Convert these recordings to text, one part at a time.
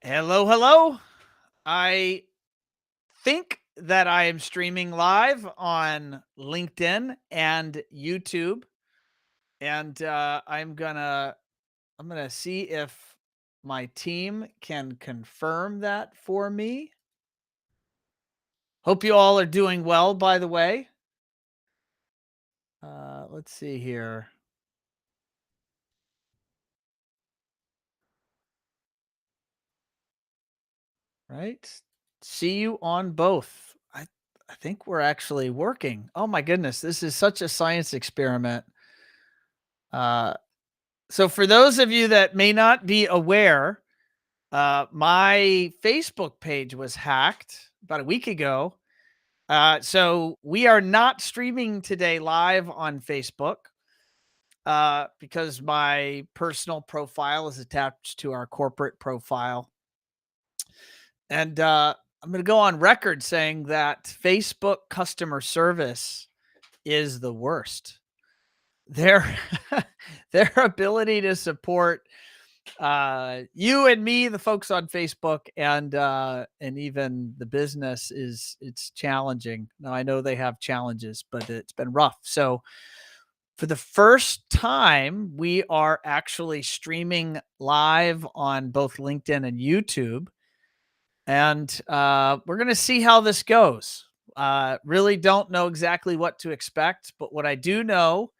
Hello, hello. I think that I am streaming live on LinkedIn and YouTube, and I'm gonna see if my team can confirm that for me. Hope you all are doing well, by the way. Let's see here. Right, see you on both. I think we're actually working. Oh my goodness, this is such a science experiment. Uh, So for those of you that may not be aware, my Facebook page was hacked about a week ago. So we are not streaming today live on Facebook because my personal profile is attached to our corporate profile. And I'm going to go on record saying that Facebook customer service is the worst. Their their ability to support you and me, the folks on Facebook, and even the business it's challenging. Now I know they have challenges, but it's been rough. So for the first time, we are actually streaming live on both LinkedIn and YouTube, and we're gonna see how this goes. Really don't know exactly what to expect, but what I do know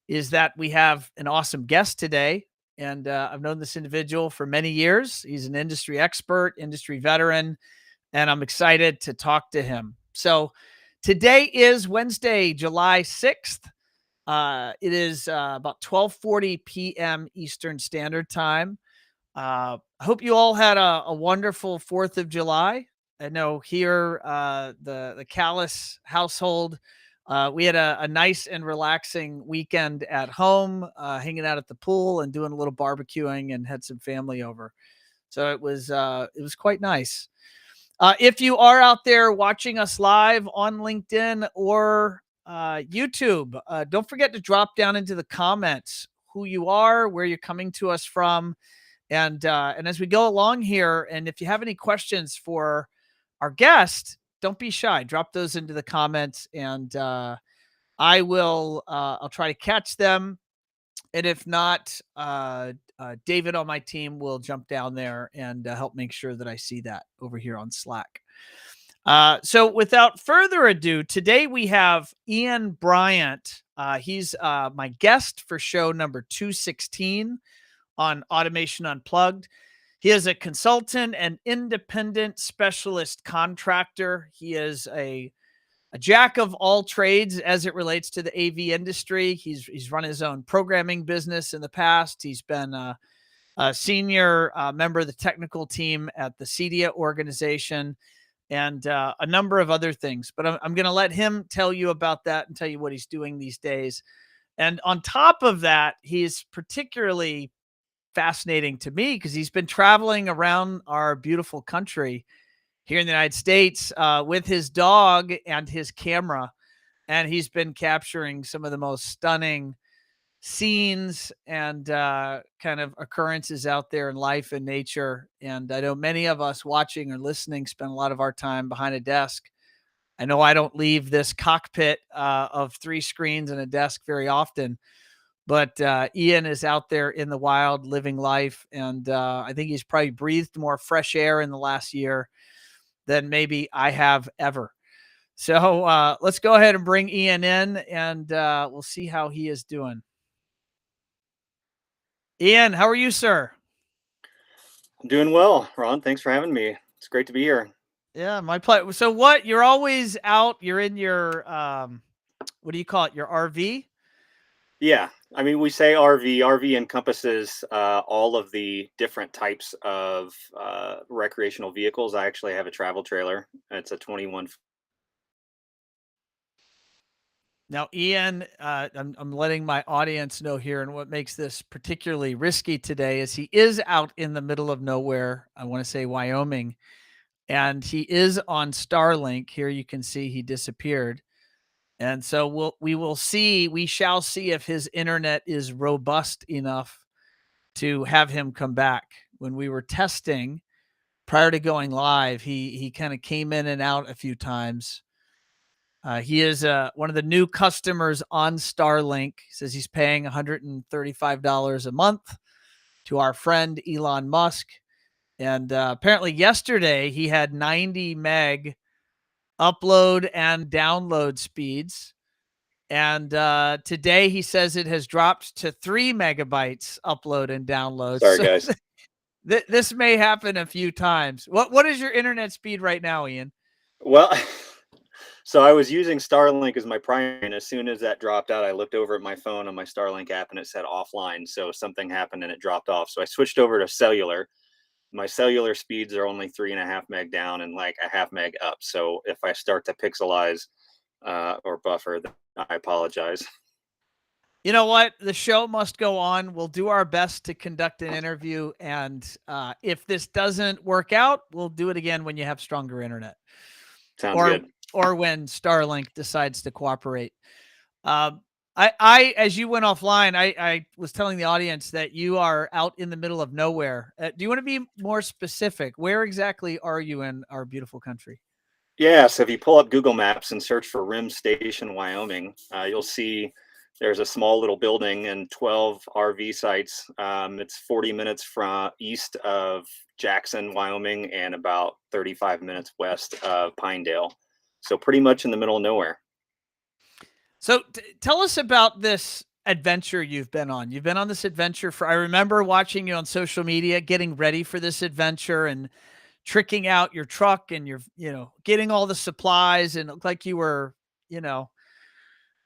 is that we have an awesome guest today. And I've known this individual for many years. He's an industry expert, industry veteran, and I'm excited to talk to him. So today is Wednesday, July 6th. It is about 12:40 p.m. Eastern Standard Time. I hope you all had a wonderful 4th of July. I know here, the Callis household, we had a nice and relaxing weekend at home, hanging out at the pool and doing a little barbecuing, and had some family over. So it was quite nice. If you are out there watching us live on LinkedIn or YouTube, don't forget to drop down into the comments who you are, where you're coming to us from, and as we go along here, and if you have any questions for our guest, don't be shy. Drop those into the comments, and I'll try to catch them. And if not, David on my team will jump down there and help make sure that I see that over here on Slack. So without further ado, today we have Ian Bryant. He's my guest for show number 216 on Automation Unplugged. He is a consultant and independent specialist contractor. He is a jack of all trades as it relates to the AV industry. He's run his own programming business in the past. He's been a senior member of the technical team at the CEDIA organization, and a number of other things. But I'm going to let him tell you about that and tell you what he's doing these days. And on top of that, he's particularly fascinating to me because he's been traveling around our beautiful country here in the United States with his dog and his camera. And he's been capturing some of the most stunning scenes and kind of occurrences out there in life and nature. And I know many of us watching or listening spend a lot of our time behind a desk. I know I don't leave this cockpit of 3 screens and a desk very often, but Ian is out there in the wild living life. And I think he's probably breathed more fresh air in the last year than maybe I have ever. So let's go ahead and bring Ian in, and we'll see how he is doing. Ian, how are you, sir? I'm doing well, Ron. Thanks for having me. It's great to be here. Yeah, my pleasure. So what, you're always out, you're in your what do you call it, your RV? Yeah, I mean, we say RV. RV encompasses all of the different types of recreational vehicles. I actually have a travel trailer. It's a 21. Now, Ian, I'm letting my audience know here, and what makes this particularly risky today is he is out in the middle of nowhere. I want to say Wyoming, and he is on Starlink. Here you can see he disappeared. And so we shall see if his internet is robust enough to have him come back. When we were testing, prior to going live, he kind of came in and out a few times. He is one of the new customers on Starlink. He says he's paying $135 a month to our friend Elon Musk. And apparently yesterday he had 90 meg upload and download speeds. And today he says it has dropped to 3 megabytes upload and download. Sorry, So guys. this may happen a few times. What is your internet speed right now, Ian? Well, so I was using Starlink as my primary, and as soon as that dropped out, I looked over at my phone on my Starlink app and it said offline. So something happened and it dropped off. So I switched over to cellular. My cellular speeds are only 3.5 meg down and like a half meg up. So if I start to pixelize or buffer, then I apologize. You know what? The show must go on. We'll do our best to conduct an interview. And if this doesn't work out, we'll do it again when you have stronger internet. Sounds good. Or when Starlink decides to cooperate. I as you went offline, I was telling the audience that you are out in the middle of nowhere. Do you want to be more specific? Where exactly are you in our beautiful country? Yeah, so if you pull up Google Maps and search for Rim Station, Wyoming, you'll see there's a small little building and 12 RV sites. It's 40 minutes from east of Jackson, Wyoming, and about 35 minutes west of Pinedale. So pretty much in the middle of nowhere. So tell us about this adventure you've been on. You've been on this adventure I remember watching you on social media, getting ready for this adventure and tricking out your truck and getting all the supplies, and it looked like you were,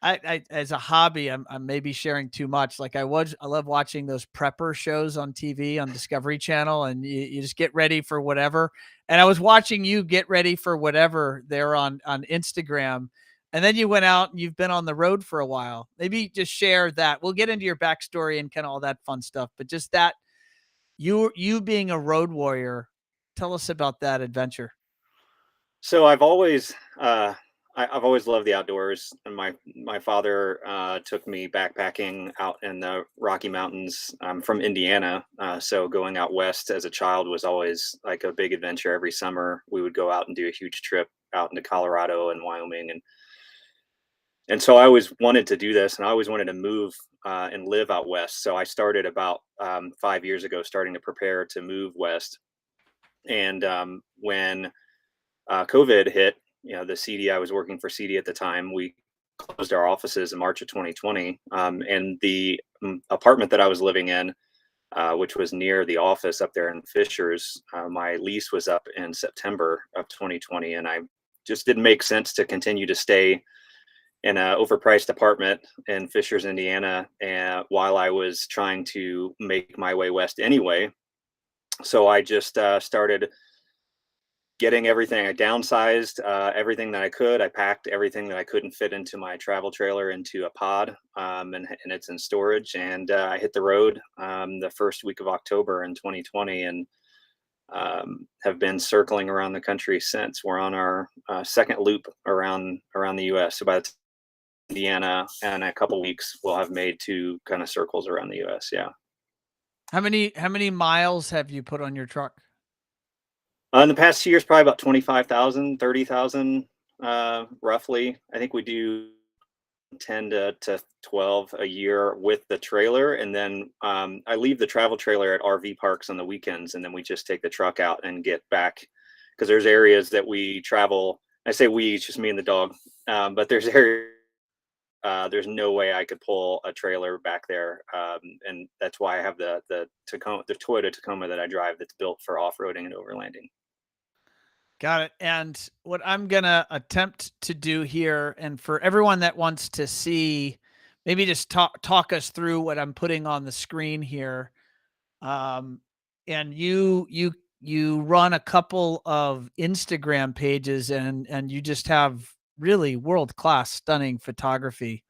I as a hobby, I'm maybe sharing too much. Like I love watching those prepper shows on TV on Discovery Channel, and you just get ready for whatever. And I was watching you get ready for whatever there on Instagram. And then you went out and you've been on the road for a while. Maybe just share that. We'll get into your backstory and kind of all that fun stuff, but just that you being a road warrior, tell us about that adventure. So I've always loved the outdoors, and my father took me backpacking out in the Rocky Mountains. I'm from Indiana, so going out west as a child was always like a big adventure. Every summer we would go out and do a huge trip out into Colorado and Wyoming, and so I always wanted to do this, and I always wanted to move and live out west. So I started about 5 years ago, starting to prepare to move west. And when COVID hit, the CEDIA, I was working for CEDIA at the time. We closed our offices in March of 2020. And the apartment that I was living in, which was near the office up there in Fishers, my lease was up in September of 2020. And I just didn't make sense to continue to stay in an overpriced apartment in Fishers, Indiana, and while I was trying to make my way west anyway. So I just started getting everything. I downsized everything that I could. I packed everything that I couldn't fit into my travel trailer into a pod, and it's in storage. And I hit the road the first week of October in 2020, and have been circling around the country since. We're on our second loop around the U.S. So by the time Indiana and a couple weeks, we'll have made 2 kind of circles around the U.S. Yeah. How many miles have you put on your truck? In the past 2 years, probably about 25,000, 30,000, roughly. I think we do 10 to 12 a year with the trailer. And then I leave the travel trailer at RV parks on the weekends, and then we just take the truck out and get back, because there's areas that we travel. I say we, it's just me and the dog. But there's areas, there's no way I could pull a trailer back there. And that's why I have the Toyota Tacoma that I drive, that's built for off-roading and overlanding. Got it. And what I'm going to attempt to do here, and for everyone that wants to see, maybe just talk us through what I'm putting on the screen here. And you run a couple of Instagram pages, and you just have really world-class, stunning photography.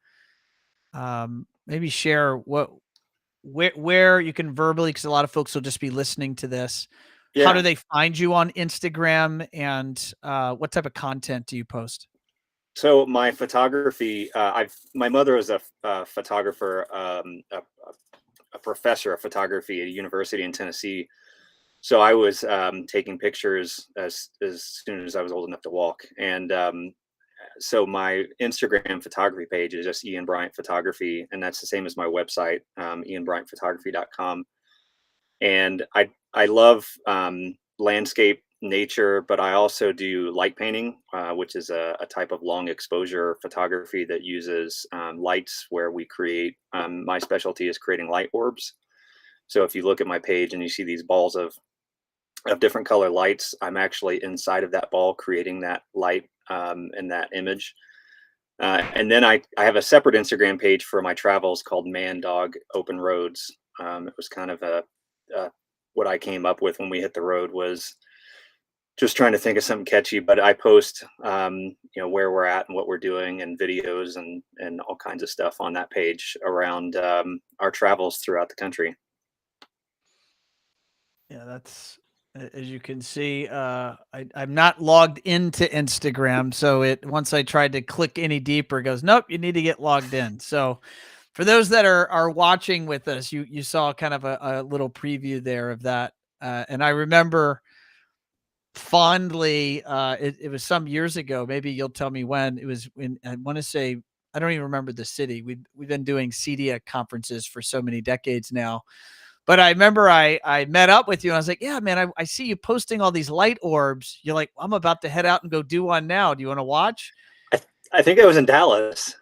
Maybe share where you can verbally, because a lot of folks will just be listening to this. How do Yeah. they find you on Instagram, and what type of content do you post? So my photography, my mother was a photographer, a professor of photography at a university in Tennessee. So I was taking pictures as soon as I was old enough to walk, and so my Instagram photography page is just Ian Bryant Photography, and that's the same as my website, ianbryantphotography.com. And I love landscape, nature, but I also do light painting, which is a type of long exposure photography that uses lights where we create. My specialty is creating light orbs. So if you look at my page and you see these balls of different color lights, I'm actually inside of that ball creating that light in that image. And then I have a separate Instagram page for my travels called Man Dog Open Roads. It was kind of a what I came up with when we hit the road was just trying to think of something catchy. But I post, where we're at and what we're doing, and videos and all kinds of stuff on that page around our travels throughout the country. Yeah, that's as you can see, I'm not logged into Instagram, so it once I tried to click any deeper, it goes, nope, you need to get logged in. So for those that are watching with us, you saw kind of a little preview there of that. And I remember fondly, it was some years ago, maybe you'll tell me when. It was when I want to say, I don't even remember the city. We've been doing CEDIA conferences for so many decades now, but I remember I met up with you and I was like, yeah, man, I see you posting all these light orbs. You're like, I'm about to head out and go do one now. Do you want to watch? I think I was in Dallas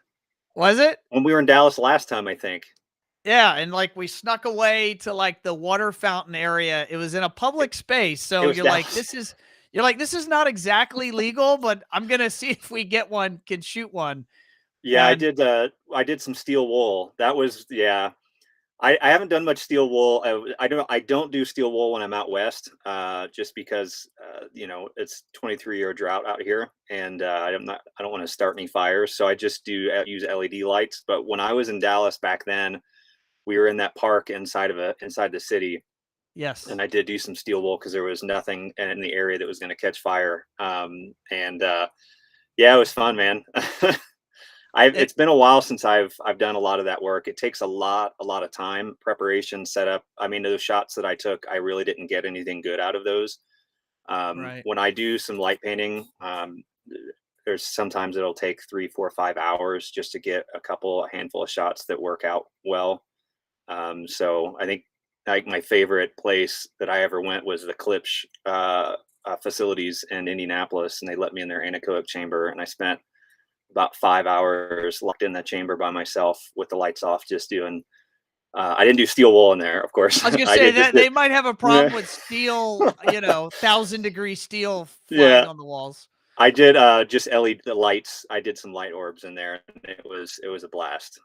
Was it? when we were in Dallas last time. I think Yeah, and like we snuck away to like the water fountain area. It was in a it, public space. it So was Dallas. you're like, this is not exactly legal, but I'm gonna see if we get one, can shoot one. Yeah, I And did. I did some steel wool. That was, yeah. I haven't done much steel wool. I don't do steel wool when I'm out west, just because it's 23-year drought out here, and I don't want to start any fires, so I just do use LED lights. But when I was in Dallas back then, we were in that park inside the city, and yes, I did do some steel wool because there was nothing in the area that was going to catch fire. And Yeah, it was fun, man. it It's been a while since I've done a lot of that work. It takes a lot of time, preparation, setup. I mean, those shots that I took, I really didn't get anything good out of those. right. When I do some light painting, there's sometimes it'll take 3, 4, 5 hours just to get a handful of shots that work out well. So I think like my favorite place that I ever went was the Klipsch facilities in Indianapolis, and they let me in their anechoic chamber, and I spent about 5 hours locked in that chamber by myself with the lights off, just doing. I didn't do steel wool in there, of course. I was gonna I say did just that did. they might have a Yeah, problem with steel, 1,000-degree steel flying yeah. on the walls. I did just LED lights. I did some light orbs in there, and it was a blast.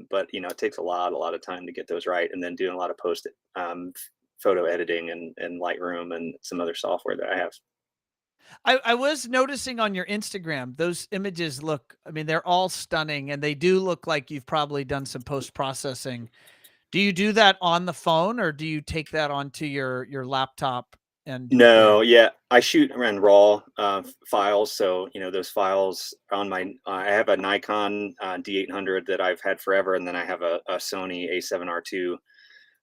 But it takes a lot of time to get those right, and then doing a lot of photo editing and Lightroom and some other software that I have. I was noticing on your Instagram, those images look, I mean, they're all stunning and they do look like you've probably done some post processing. Do you do that on the phone or do you take that onto your laptop and do it there? No, yeah, I shoot around raw files. So those files on my. I have a Nikon D800 that I've had forever, and then I have a Sony A7R2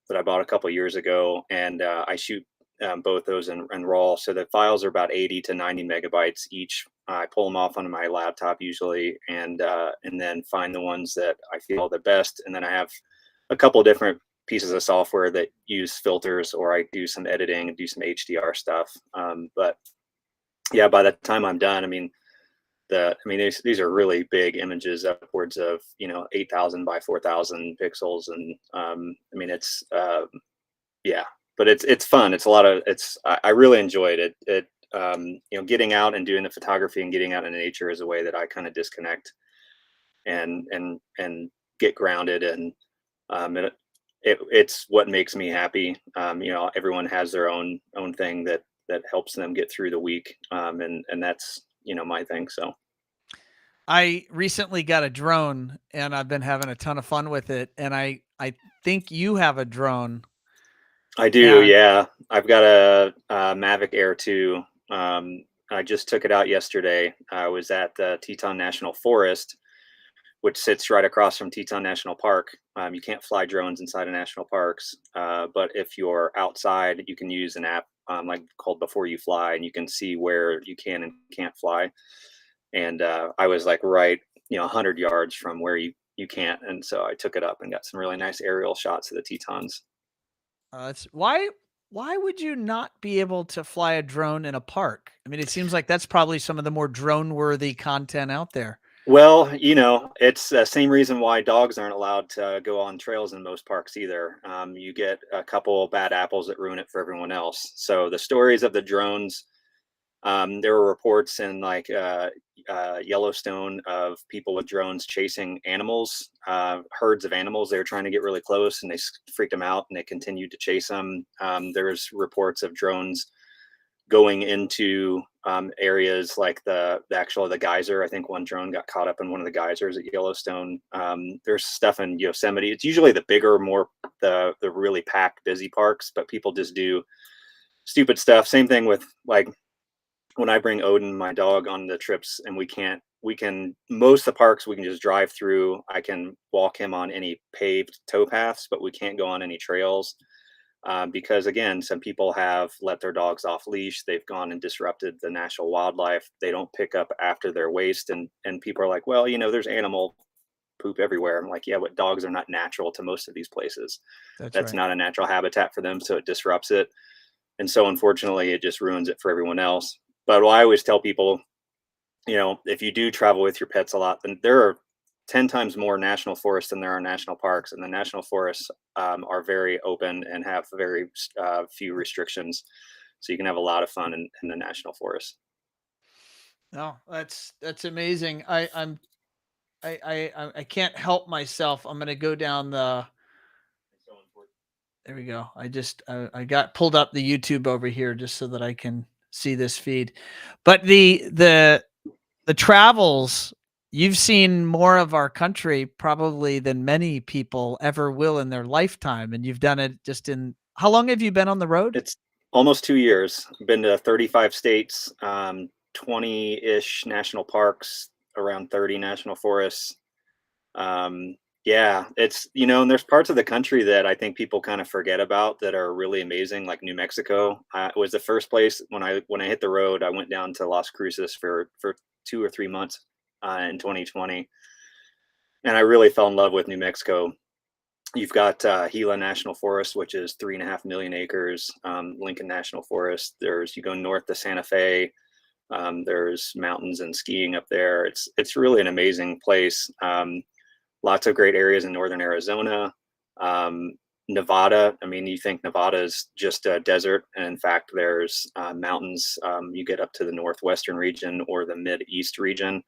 that I bought a couple years ago, and I shoot both those in raw. So the files are about 80 to 90 megabytes each. I pull them off onto my laptop usually, and then find the ones that I feel the best, and then I have a couple different pieces of software that use filters, or I do some editing and do some HDR stuff. But yeah, by the time I'm done, I mean these are really big images, upwards of 8,000 by 4,000 pixels, and I mean yeah, but it's fun. It's a lot of it's I really enjoyed it. Getting out and doing the photography and getting out in nature is a way that I kind of disconnect and get grounded, and it's what makes me happy. Everyone has their own thing that helps them get through the week, and that's my thing. So I recently got a drone and I've been having a ton of fun with it. And I think you have a drone I do, and yeah. I've got a Mavic Air 2. I just took it out yesterday. I was at the Teton National Forest which sits right across from Teton National Park. You can't fly drones inside of national parks, but if you're outside, you can use an app like called Before You Fly, and you can see where you can and can't fly. And I was like right, 100 yards from where you can't, and so I took it up and got some really nice aerial shots of the Tetons. It's why would you not be able to fly a drone in a park? I mean, it seems like that's probably some of the more drone worthy content out there. Well, it's the same reason why dogs aren't allowed to go on trails in most parks either. You get a couple bad apples that ruin it for everyone else. So the stories of the drones, there were reports in like Yellowstone of people with drones chasing animals, herds of animals. They were trying to get really close, and they freaked them out, and they continued to chase them. There's reports of drones going into areas like the geyser. I think one drone got caught up in one of the geysers at Yellowstone. There's stuff in Yosemite. It's usually the bigger, more the really packed, busy parks, but people just do stupid stuff. Same thing with like when I bring Odin, my dog, on the trips, and we can most of the parks we can just drive through. I can walk him on any paved towpaths, but we can't go on any trails because again, some people have let their dogs off leash. They've gone and disrupted the national wildlife. They don't pick up after their waste, and people are like, well, there's animal poop everywhere. I'm like, yeah, but dogs are not natural to most of these places. That's That's right. not a natural habitat for them, so it disrupts it, and so unfortunately, it just ruins it for everyone else. But I always tell people, if you do travel with your pets a lot, then there are 10 times more national forests than there are national parks. And the national forests are very open and have very few restrictions. So you can have a lot of fun in the national forest. No, that's amazing. I can't help myself. I'm gonna go down the there we go. I got pulled up the YouTube over here just so that I can see this feed. But the travels, you've seen more of our country probably than many people ever will in their lifetime, and you've done it just in how long have you been on the road? It's almost 2 years. Been to 35 states, 20-ish national parks, around 30 national forests. Um, yeah, and there's parts of the country that I think people kind of forget about that are really amazing, like New Mexico. It was the first place when I hit the road. I went down to Las Cruces for 2 or 3 months in 2020, and I really fell in love with New Mexico. You've got Gila National Forest, which is 3.5 million acres. Lincoln National Forest. You go north to Santa Fe. There's mountains and skiing up there. It's really an amazing place. Lots of great areas in northern Arizona. Um, Nevada, I mean, you think Nevada is just a desert, and in fact, there's mountains. You get up to the northwestern region or the mid-east region.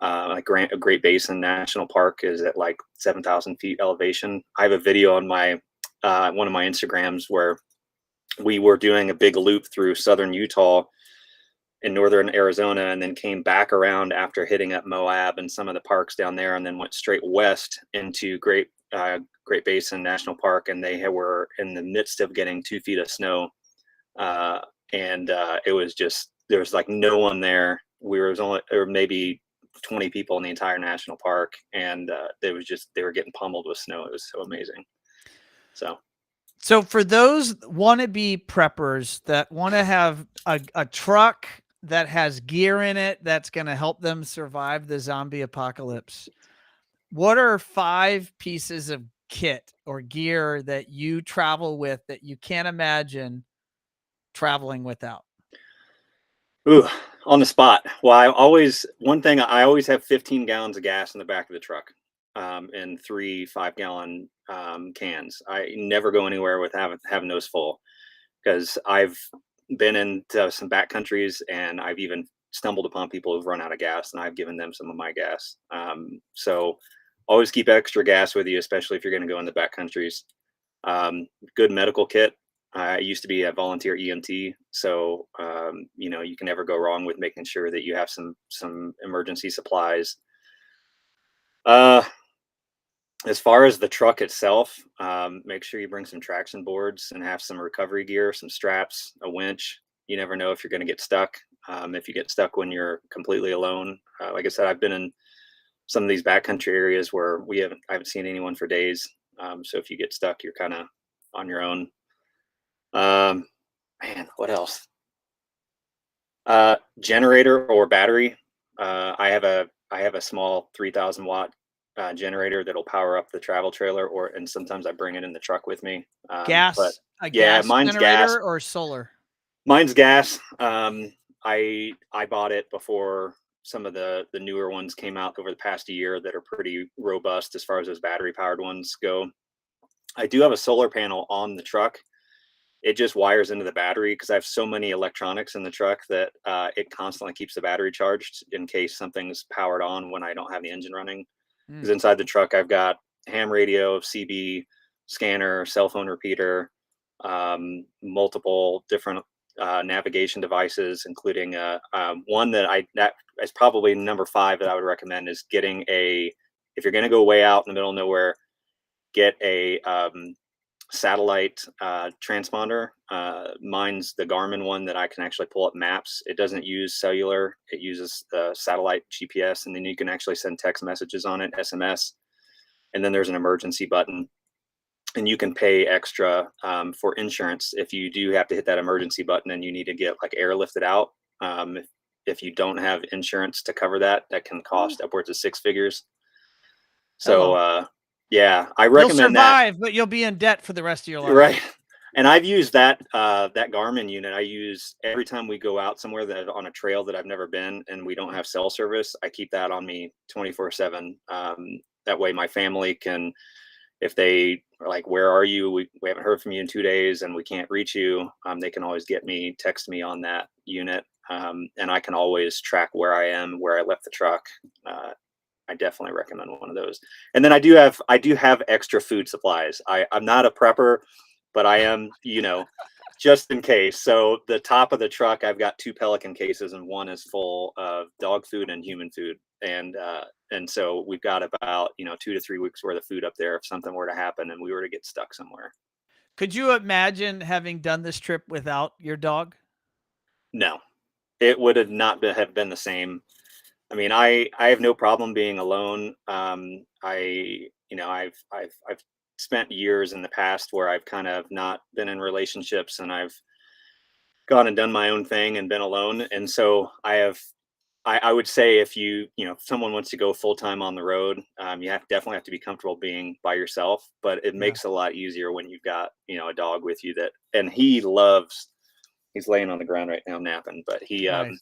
Like Great Basin National Park is at like 7,000 feet elevation. I have a video on my one of my Instagrams where we were doing a big loop through southern Utah in northern Arizona, and then came back around after hitting up Moab and some of the parks down there, and then went straight west into Great Basin National Park, and they were in the midst of getting 2 feet of snow, and it was just there was like no one there. There were maybe 20 people in the entire national park, and they were getting pummeled with snow. It was so amazing. So So for those wannabe preppers that want to have a truck that has gear in it that's going to help them survive the zombie apocalypse, what are 5 pieces of kit or gear that you travel with that you can't imagine traveling without? ooh, on the spot. Well, I always have 15 gallons of gas in the back of the truck, in 3 5-gallon cans. I never go anywhere with having those full because I've been into some back countries, and I've even stumbled upon people who've run out of gas, and I've given them some of my gas. So always keep extra gas with you, especially if you're going to go in the back countries. Good medical kit. I used to be a volunteer EMT, so you can never go wrong with making sure that you have some emergency supplies. Uh, as far as the truck itself, make sure you bring some traction boards and have some recovery gear, some straps, a winch. You never know if you're going to get stuck. If you get stuck when you're completely alone, like I said, I've been in some of these backcountry areas where I haven't seen anyone for days. So if you get stuck, you're kind of on your own. Um, Man, what else? Generator or battery. I have a small 3,000 watt generator that'll power up the travel trailer, and sometimes I bring it in the truck with me. But A yeah, gas mine's gas. generator or solar? Mine's gas. I bought it before some of the newer ones came out over the past year that are pretty robust as far as those battery powered ones go. I do have a solar panel on the truck. It just wires into the battery because I have so many electronics in the truck that it constantly keeps the battery charged in case something's powered on when I don't have the engine running. Mm. Because inside the truck, I've got ham radio, CB, scanner, cell phone repeater, multiple different navigation devices, including one that is probably number 5 that I would recommend is getting if you're going to go way out in the middle of nowhere, get a satellite transponder. Mine's the Garmin one that I can actually pull up maps. It doesn't use cellular, it uses satellite GPS, and then you can actually send text messages on it, SMS. And then there's an emergency button, and you can pay extra for insurance if you do have to hit that emergency button and you need to get like airlifted out. If you don't have insurance to cover that, that can cost upwards of 6 figures. So, Hello. yeah, I You'll recommend that. survive, but you'll be in debt for the rest of your life. Right. And I've used that Garmin unit. I use every time we go out somewhere that on a trail that I've never been and we don't have cell service. I keep that on me 24/7. That way my family can, if they are like, "Where are you? We haven't heard from you in 2 days and we can't reach you," they can always text me on that unit, and I can always track where I am, where I left the truck. I definitely recommend one of those. And then I do have extra food supplies. I'm not a prepper, but I am, just in case. So the top of the truck, I've got 2 Pelican cases, and one is full of dog food and human food. And so we've got about 2 to 3 weeks worth of food up there if something were to happen and we were to get stuck somewhere. Could you imagine having done this trip without your dog? No, it would have the same. I mean, I have no problem being alone. I've spent years in the past where I've kind of not been in relationships, and I've gone and done my own thing and been alone. And so I would say if someone wants to go full time on the road, definitely have to be comfortable being by yourself. But it Yeah. makes it a lot easier when you've got a dog with you and he's laying on the ground right now napping, but Nice.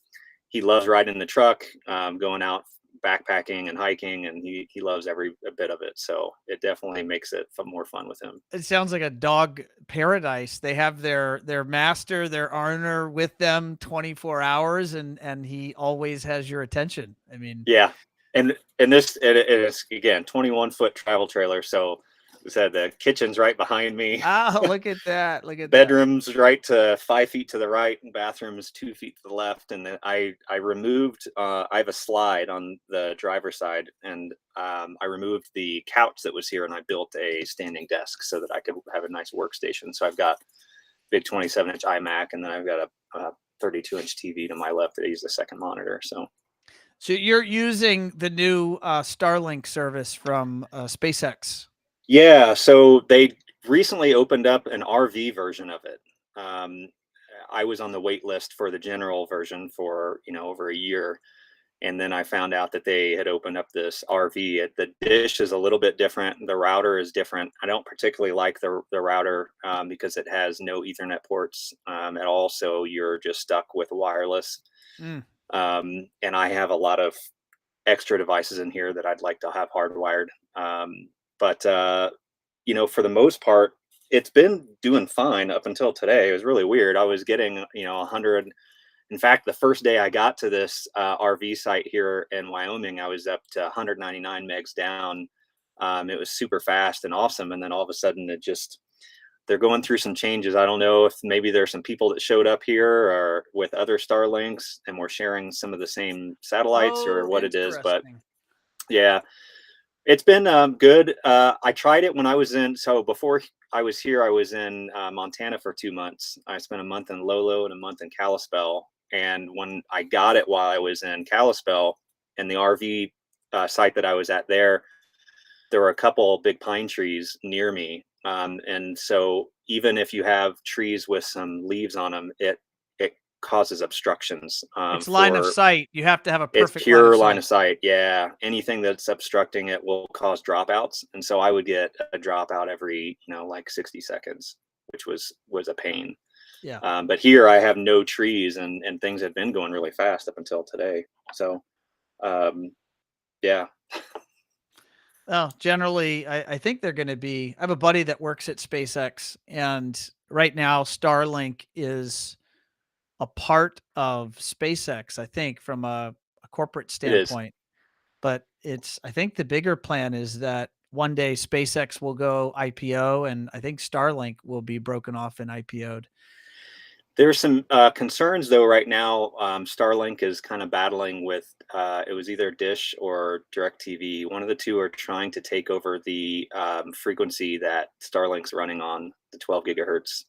he loves riding the truck, going out backpacking and hiking, and he loves every bit of it. So it definitely makes it more fun with him. It sounds like a dog paradise. They have their master, their owner with them 24 hours, and he always has your attention. I mean, Yeah, and it is again 21-foot travel trailer. So said the kitchen's right behind me. look at that. Look at that. Bedrooms right to 5 feet to the right, and bathrooms 2 feet to the left. And then I removed. I have a slide on the driver's side, and I removed the couch that was here, and I built a standing desk so that I could have a nice workstation. So I've got big 27-inch iMac, and then I've got a 32-inch TV to my left that I use the second monitor. So you're using the new Starlink service from SpaceX. Yeah, so they recently opened up an RV version of it. Um, I was on the wait list for the general version for over a year, and then I found out that they had opened up this RV. The dish is a little bit different. The router is different. I don't particularly like the router because it has no Ethernet ports at all, so you're just stuck with wireless. Mm. And I have a lot of extra devices in here that I'd like to have hardwired. But for the most part, it's been doing fine up until today. It was really weird. I was getting 100. In fact, the first day I got to this RV site here in Wyoming, I was up to 199 megs down. It was super fast and awesome, and then all of a sudden they're going through some changes. I don't know if maybe there's some people that showed up here or with other Starlinks and we're sharing some of the same satellites or Oh, what it is. But interesting. yeah, it's been good. I tried it when I was so before I was here, I was in Montana for 2 months. I spent a month in Lolo and a month in Kalispell. And when I got it while I was in Kalispell and the RV site that I was at there were a couple big pine trees near me. And so even if you have trees with some leaves on them, it causes obstructions It's line of for sight. You have to have a it's perfect line of pure line sight. of sight. Yeah. Anything that's obstructing it will cause dropouts. And so I would get a dropout every, like 60 seconds, which was a pain. Yeah. But here I have no trees and things have been going really fast up until today. So um, yeah, Well, generally, I think they're going to be. I have a buddy that works at SpaceX, and right now, Starlink is a part of SpaceX, I think, from a corporate it is. standpoint. But I think the bigger plan is that one day SpaceX will go IPO, and I think Starlink will be broken off and IPO'd. There's some concerns though right now. Starlink is kind of battling with it was either Dish or DirecTV. One of the two are trying to take over the frequency that Starlink's running on, the 12 gigahertz.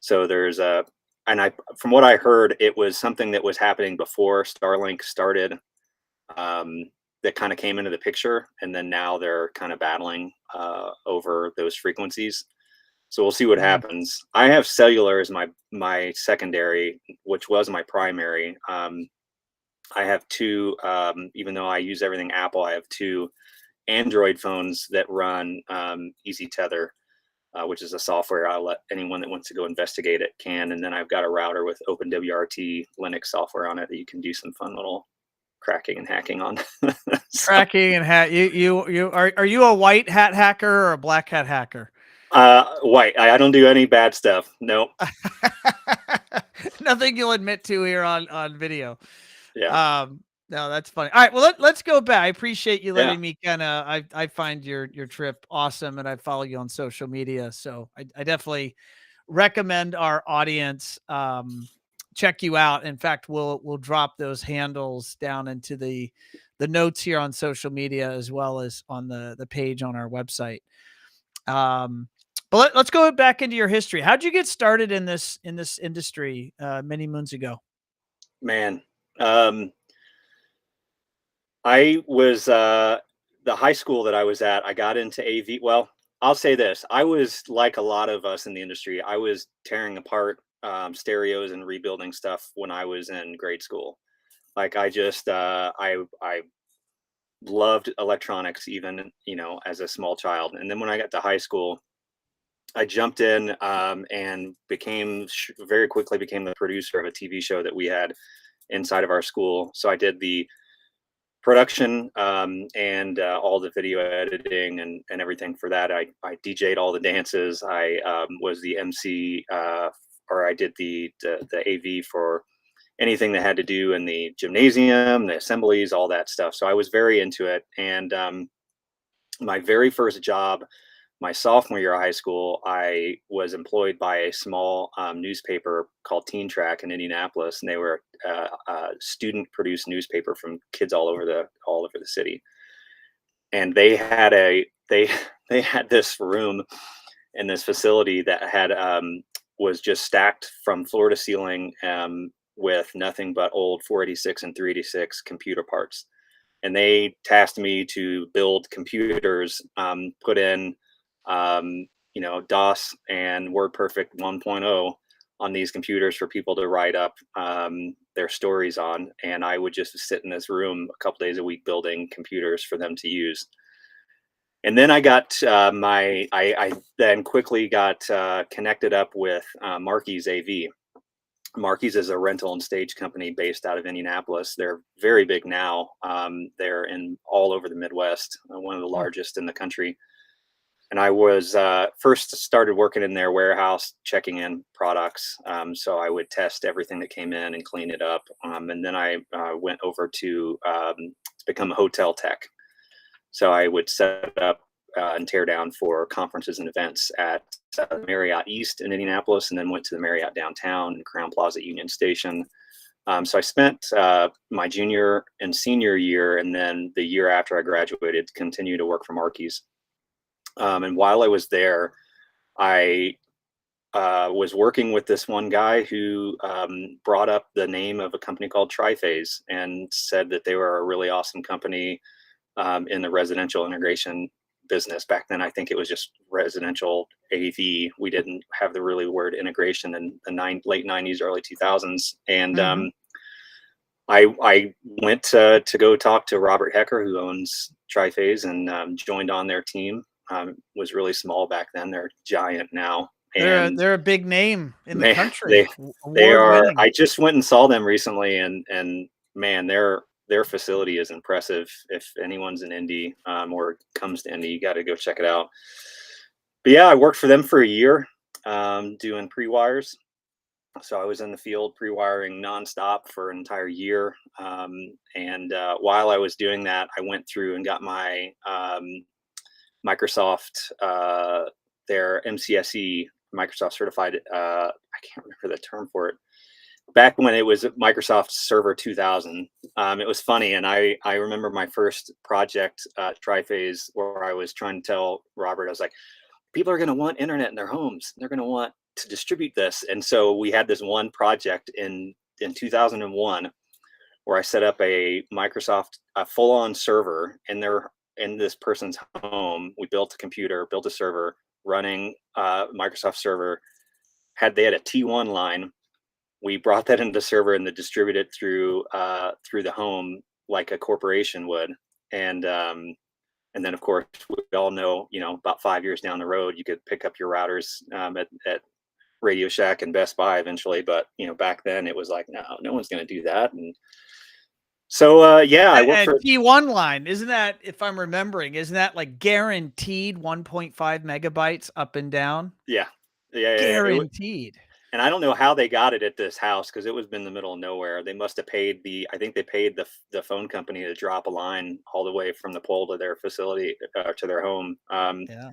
So there's a, and I, from what I heard, it was something that was happening before Starlink started. Um, that kind of came into the picture, and then now they're kind of battling over those frequencies. So we'll see what Mm, happens. I have cellular as my secondary, which was my primary. I have two, even though I use everything Apple, I have two Android phones that run Easy Tether, which is a software I'll let anyone that wants to go investigate it can. And then I've got a router with OpenWRT Linux software on it that you can do some fun little cracking and hacking on. So, Cracking and hat. You are you a white hat hacker or a black hat hacker? white. I don't do any bad stuff. Nope. Nothing you'll admit to here on video. Yeah. Um, no, that's funny. All right, well let's go back. I appreciate you Yeah. letting me kind of. I find your trip awesome, and I follow you on social media, so I definitely recommend our audience check you out. In fact, we'll drop those handles down into the notes here on social media as well as on the page on our website. Um, but let's go back into your history. How'd you get started in this industry many moons ago? Man. Um, I was the high school that I was at, I got into AV. Well, I'll say this. I was like a lot of us in the industry. I was tearing apart stereos and rebuilding stuff when I was in grade school. Like I just I loved electronics even, as a small child. And then when I got to high school, I jumped in and very quickly became the producer of a TV show that we had inside of our school. So I did the production and all the video editing and everything for that. I DJ'd all the dances. I was the MC, or I did the AV for anything that had to do in the gymnasium, the assemblies, all that stuff. So I was very into it. And my very first job, my sophomore year of high school, I was employed by a small newspaper called Teen Track in Indianapolis, and they were a student-produced newspaper from kids all over the city. And they they had this room in this facility that had was just stacked from floor to ceiling with nothing but old 486 and 386 computer parts. And they tasked me to build computers, put in, DOS and WordPerfect 1.0 on these computers for people to write up their stories on. And I would just sit in this room a couple days a week building computers for them to use. And then I got I then quickly got connected up with Marquis AV. Marquis is a rental and stage company based out of Indianapolis. They're very big now. They're in all over the Midwest, one of the Hmm. largest in the country. And I was first started working in their warehouse, checking in products. So I would test everything that came in and clean it up. And then I went over to become a hotel tech. So I would set up and tear down for conferences and events at Marriott East in Indianapolis, and then went to the Marriott downtown and Crown Plaza Union Station. So I spent my junior and senior year, and then the year after I graduated, continue to work for Marquis. And while I was there, I was working with this one guy who brought up the name of a company called Triphase and said that they were a really awesome company. in the residential integration business. Back then, I think it was just residential AV. We didn't have the really word integration in the late 90s, early 2000s. And Hmm. I went to go talk to Robert Hecker, who owns Triphase, and joined on their team. Was really small back then. They're giant now. And They're a big name in the man, country, they award are. winning. I just went and saw them recently, and man, their facility is impressive. If anyone's in Indy or comes to Indy, you got to go check it out. But yeah, I worked for them for a year doing pre-wires. So I was in the field pre-wiring nonstop for an entire year. And while I was doing that, I went through and got my Microsoft, their MCSE, Microsoft certified. I can't remember the term for it. Back when it was Microsoft Server 2000, it was funny, and I remember my first project, Triphase, where I was trying to tell Robert, I was like, people are going to want internet in their homes. They're going to want to distribute this, and so we had this one project in 2001 where I set up a Microsoft a full-on server in this person's home. We built a computer, built a server running Microsoft Server. They had a T1 line. We brought that into the server and then distributed it through the home like a corporation would. And then of course we all know, about 5 years down the road, you could pick up your routers at Radio Shack and Best Buy eventually. But back then it was like, no one's going to do that. And so yeah, I worked And for T1 line, isn't that, if I'm remembering, isn't that like guaranteed 1.5 megabytes up and down? yeah, yeah. Guaranteed. And I don't know how they got it at this house because it was in the middle of nowhere. They must have paid I think they paid the phone company to drop a line all the way from the pole to their facility, to their home. Yeah.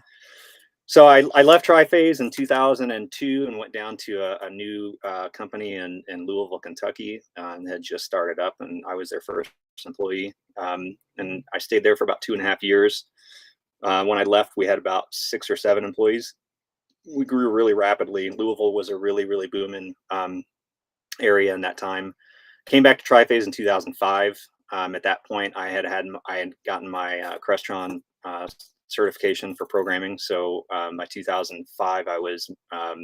So I left Triphase in 2002 and went down to a new company in Louisville, Kentucky, and had just started up, and I was their first employee. And I stayed there for about 2.5 years. When I left, we had about 6 or 7 employees. We grew really rapidly. Louisville was a really, really booming area in that time. Came back to Triphase in 2005. At that point, I had gotten my Crestron certification for programming. So by 2005, I was a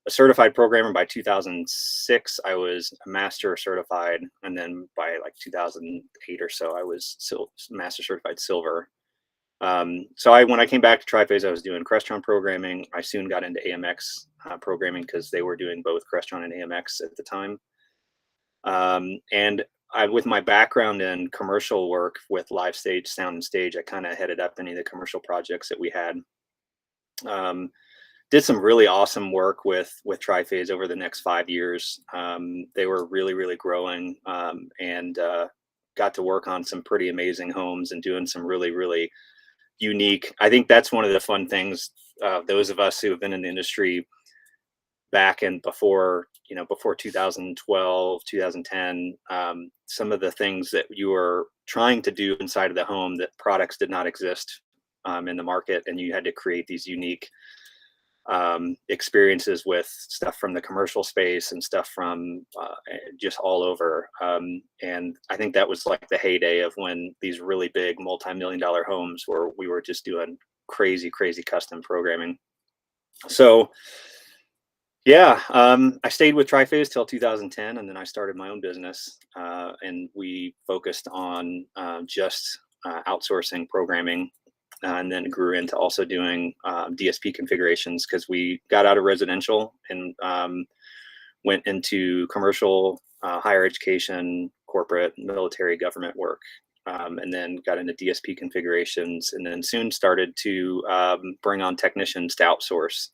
certified programmer. By 2006, I was a master certified, and then by like 2008 or so, I was master certified silver. So when I came back to Triphase, I was doing Crestron programming. I soon got into AMX programming because they were doing both Crestron and AMX at the time. And with my background in commercial work with live stage, sound and stage, I kind of headed up any of the commercial projects that we had. Did some really awesome work with Triphase over the next 5 years. They were really, really growing, and got to work on some pretty amazing homes and doing some really, really unique. I think that's one of the fun things. Those of us who have been in the industry back and before 2012, 2010, some of the things that you were trying to do inside of the home, that products did not exist in the market, and you had to create these unique experiences with stuff from the commercial space and stuff from just all over. And I think that was like the heyday of when these really big multi-million-dollar homes where we were just doing crazy, crazy custom programming. So yeah, I stayed with Triphase till 2010, and then I started my own business, and we focused on just outsourcing programming, and then grew into also doing DSP configurations because we got out of residential and went into commercial, higher education, corporate, military, government work, and then got into DSP configurations, and then soon started to bring on technicians to outsource.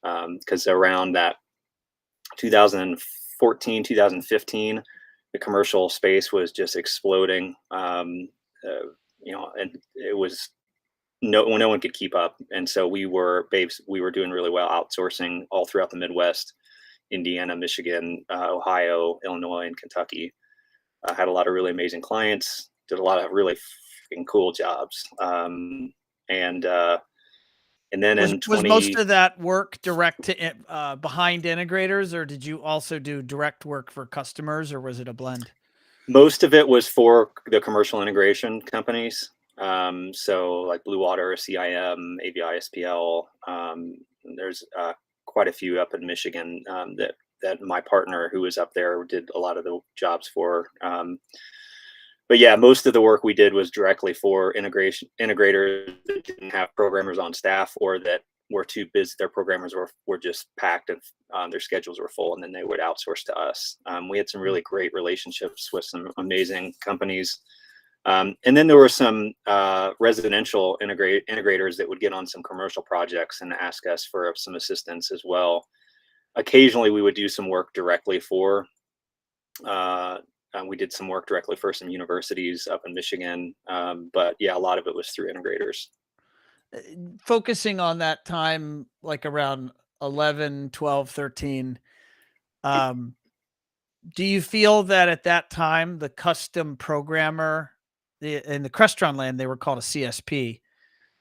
Because around that 2014, 2015, the commercial space was just exploding. And it was no one could keep up, and so we were doing really well outsourcing all throughout the Midwest, Indiana, Michigan, Ohio, Illinois, and Kentucky. Had a lot of really amazing clients. Did a lot of really cool jobs. And then in Was most of that work direct to behind integrators, or did you also do direct work for customers, or was it a blend? Most of it was for the commercial integration companies. So like Blue Water, CIM, AVI, SPL. There's quite a few up in Michigan that my partner who was up there did a lot of the jobs for. But yeah, most of the work we did was directly for integrators that didn't have programmers on staff or that were too busy. Their programmers were just packed and their schedules were full, and then they would outsource to us. We had some really great relationships with some amazing companies. And then there were some residential integrators that would get on some commercial projects and ask us for some assistance as well. Occasionally, we would do some work directly for we did some work directly for some universities up in Michigan. But yeah, a lot of it was through integrators. Focusing on that time, like around 11, 12, 13, um, do you feel that at that time, the custom programmer, in the Crestron land, they were called a CSP,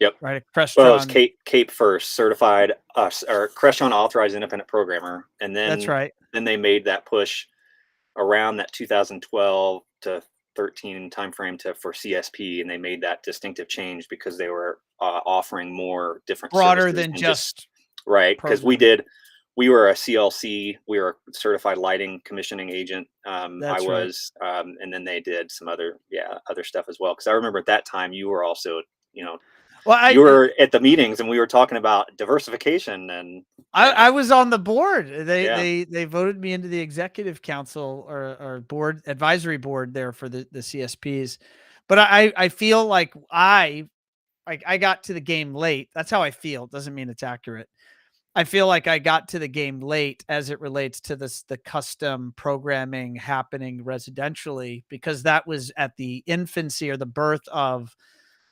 Yep. right? A Well, it was Crestron. Cape first, certified us or Crestron authorized independent programmer, and That's right. then they made that push around that 2012 to 13 timeframe for CSP, and they made that distinctive change because they were offering more different Broader services than and just just right because programming. we were a CLC, we were a certified lighting commissioning agent. I That's right. was, and then they did some other stuff as well. Because I remember at that time you were also, you know, Well, you were at the meetings and we were talking about diversification and yeah, I was on the board. yeah. They voted me into the executive council or board advisory board there for the CSPs. But I feel like I got to the game late. That's how I feel. Doesn't mean it's accurate. I feel like I got to the game late as it relates to the custom programming happening residentially, because that was at the infancy or the birth of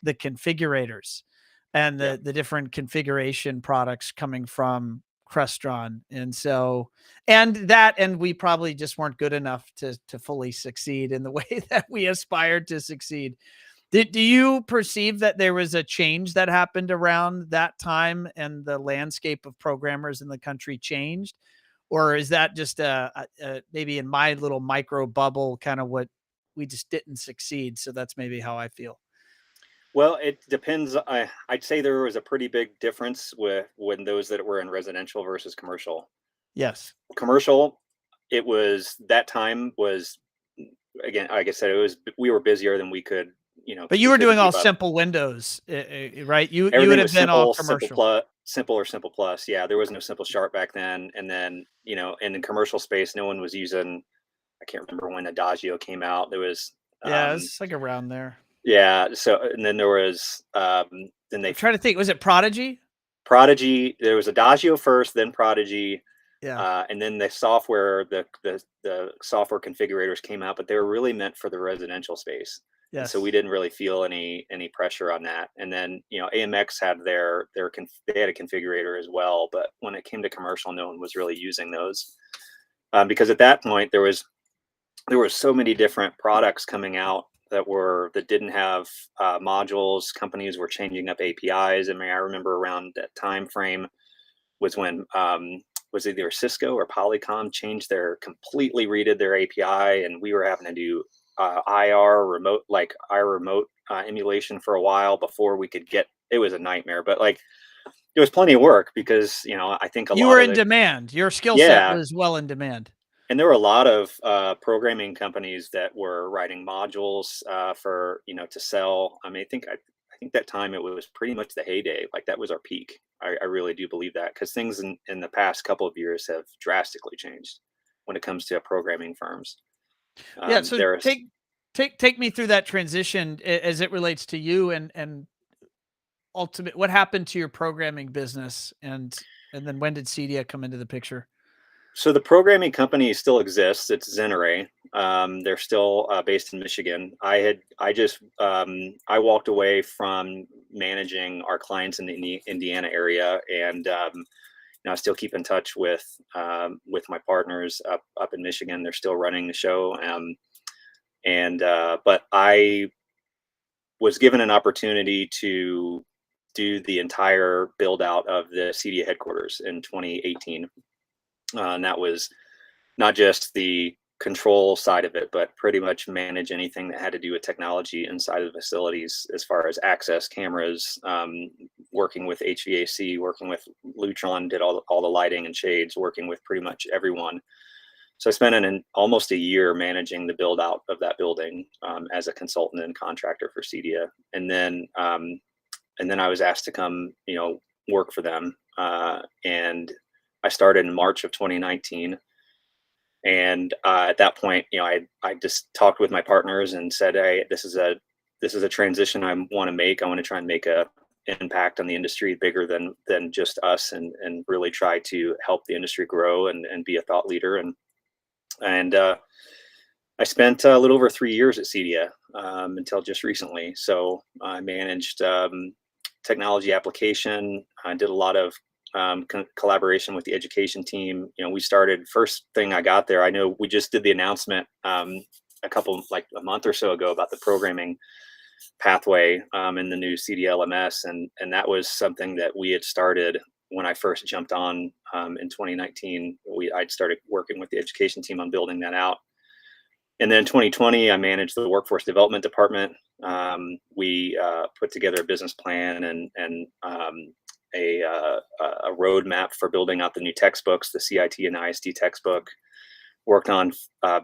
the configurators and Yeah. the different configuration products coming from Crestron. And so, and we probably just weren't good enough to fully succeed in the way that we aspired to succeed. Do you perceive that there was a change that happened around that time and the landscape of programmers in the country changed? Or is that just maybe in my little micro bubble, kind of what we just didn't succeed? So that's maybe how I feel. Well, it depends. I'd say there was a pretty big difference with when those that were in residential versus commercial. Yes. Commercial, it was that time was again, like I said, it was we were busier than we could, But you we were couldn't doing all keep up. simple windows, right? You would Everything have was been all simple, commercial. simple or simple plus. Yeah, there was no simple sharp back then. And then, and in commercial space, no one was using. I can't remember when Adagio came out. There was, Yeah, um, it's like around there. yeah. So and then there was, then I'm they trying to think. Was it Prodigy? Prodigy. There was Adagio first, then Prodigy, Yeah. and then the software, the software configurators came out, but they were really meant for the residential space, and so we Yes. didn't really feel any pressure on that. And then AMX had they had a configurator as well, but when it came to commercial, no one was really using those because at that point there were so many different products coming out that didn't have modules. Companies were changing up APIs. I mean, I remember around that time frame was when was either Cisco or Polycom changed completely redid their API, and we were having to do IR remote emulation for a while before we could get. It was a nightmare, but like it was plenty of work because I think a You lot were of in the demand. Your skill set yeah, was well in demand. and there were a lot of programming companies that were writing modules for to sell. I mean, I think that time it was pretty much the heyday. Like that was our peak. I really do believe that because things in the past couple of years have drastically changed when it comes to programming firms. Yeah. So There's take me through that transition as it relates to you and ultimate. What happened to your programming business, and then when did CEDIA come into the picture? So the programming company still exists. It's ZenArray. They're still based in Michigan. I walked away from managing our clients in the Indiana area, and I still keep in touch with my partners up in Michigan. They're still running the show, but I was given an opportunity to do the entire build out of the CEDIA headquarters in 2018, and that was not just the control side of it, but pretty much manage anything that had to do with technology inside of the facilities, as far as access cameras, working with HVAC, working with Lutron, did all the lighting and shades, working with pretty much everyone. So I spent almost a year managing the build out of that building, as a consultant and contractor for CEDIA, and then I was asked to come, work for them, and I started in March of 2019. And at that point, I just talked with my partners and said, "Hey, this is a transition I want to make. I want to try and make a impact on the industry bigger than just us, and really try to help the industry grow and be a thought leader." And I spent a little over 3 years at CEDIA, until just recently. So I managed, technology application. I did a lot of collaboration with the education team. We started, first thing I got there, I know we just did the announcement, like a month or so ago, about the programming pathway, in the new CDLMS, and that was something that we had started when I first jumped on, in 2019. I'd started working with the education team on building that out. And then 2020, I managed the workforce development department. We put together a business plan and a roadmap for building out the new textbooks, the CIT and IST textbook. Worked on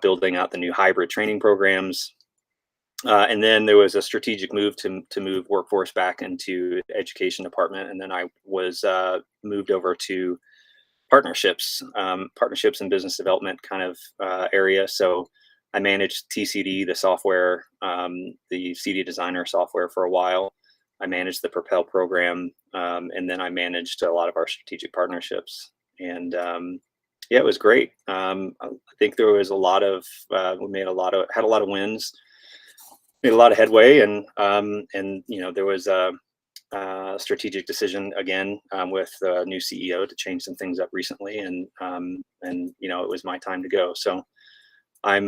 building out the new hybrid training programs. And then there was a strategic move to move workforce back into the education department. And then I was moved over to partnerships and business development kind of area. So I managed TCD, the software, the CD designer software, for a while. I managed the Propel program, and then I managed a lot of our strategic partnerships. And yeah, it was great. I think there was a lot of we had a lot of wins, made a lot of headway, and there was a strategic decision again, with the new CEO, to change some things up recently, and it was my time to go. So I'm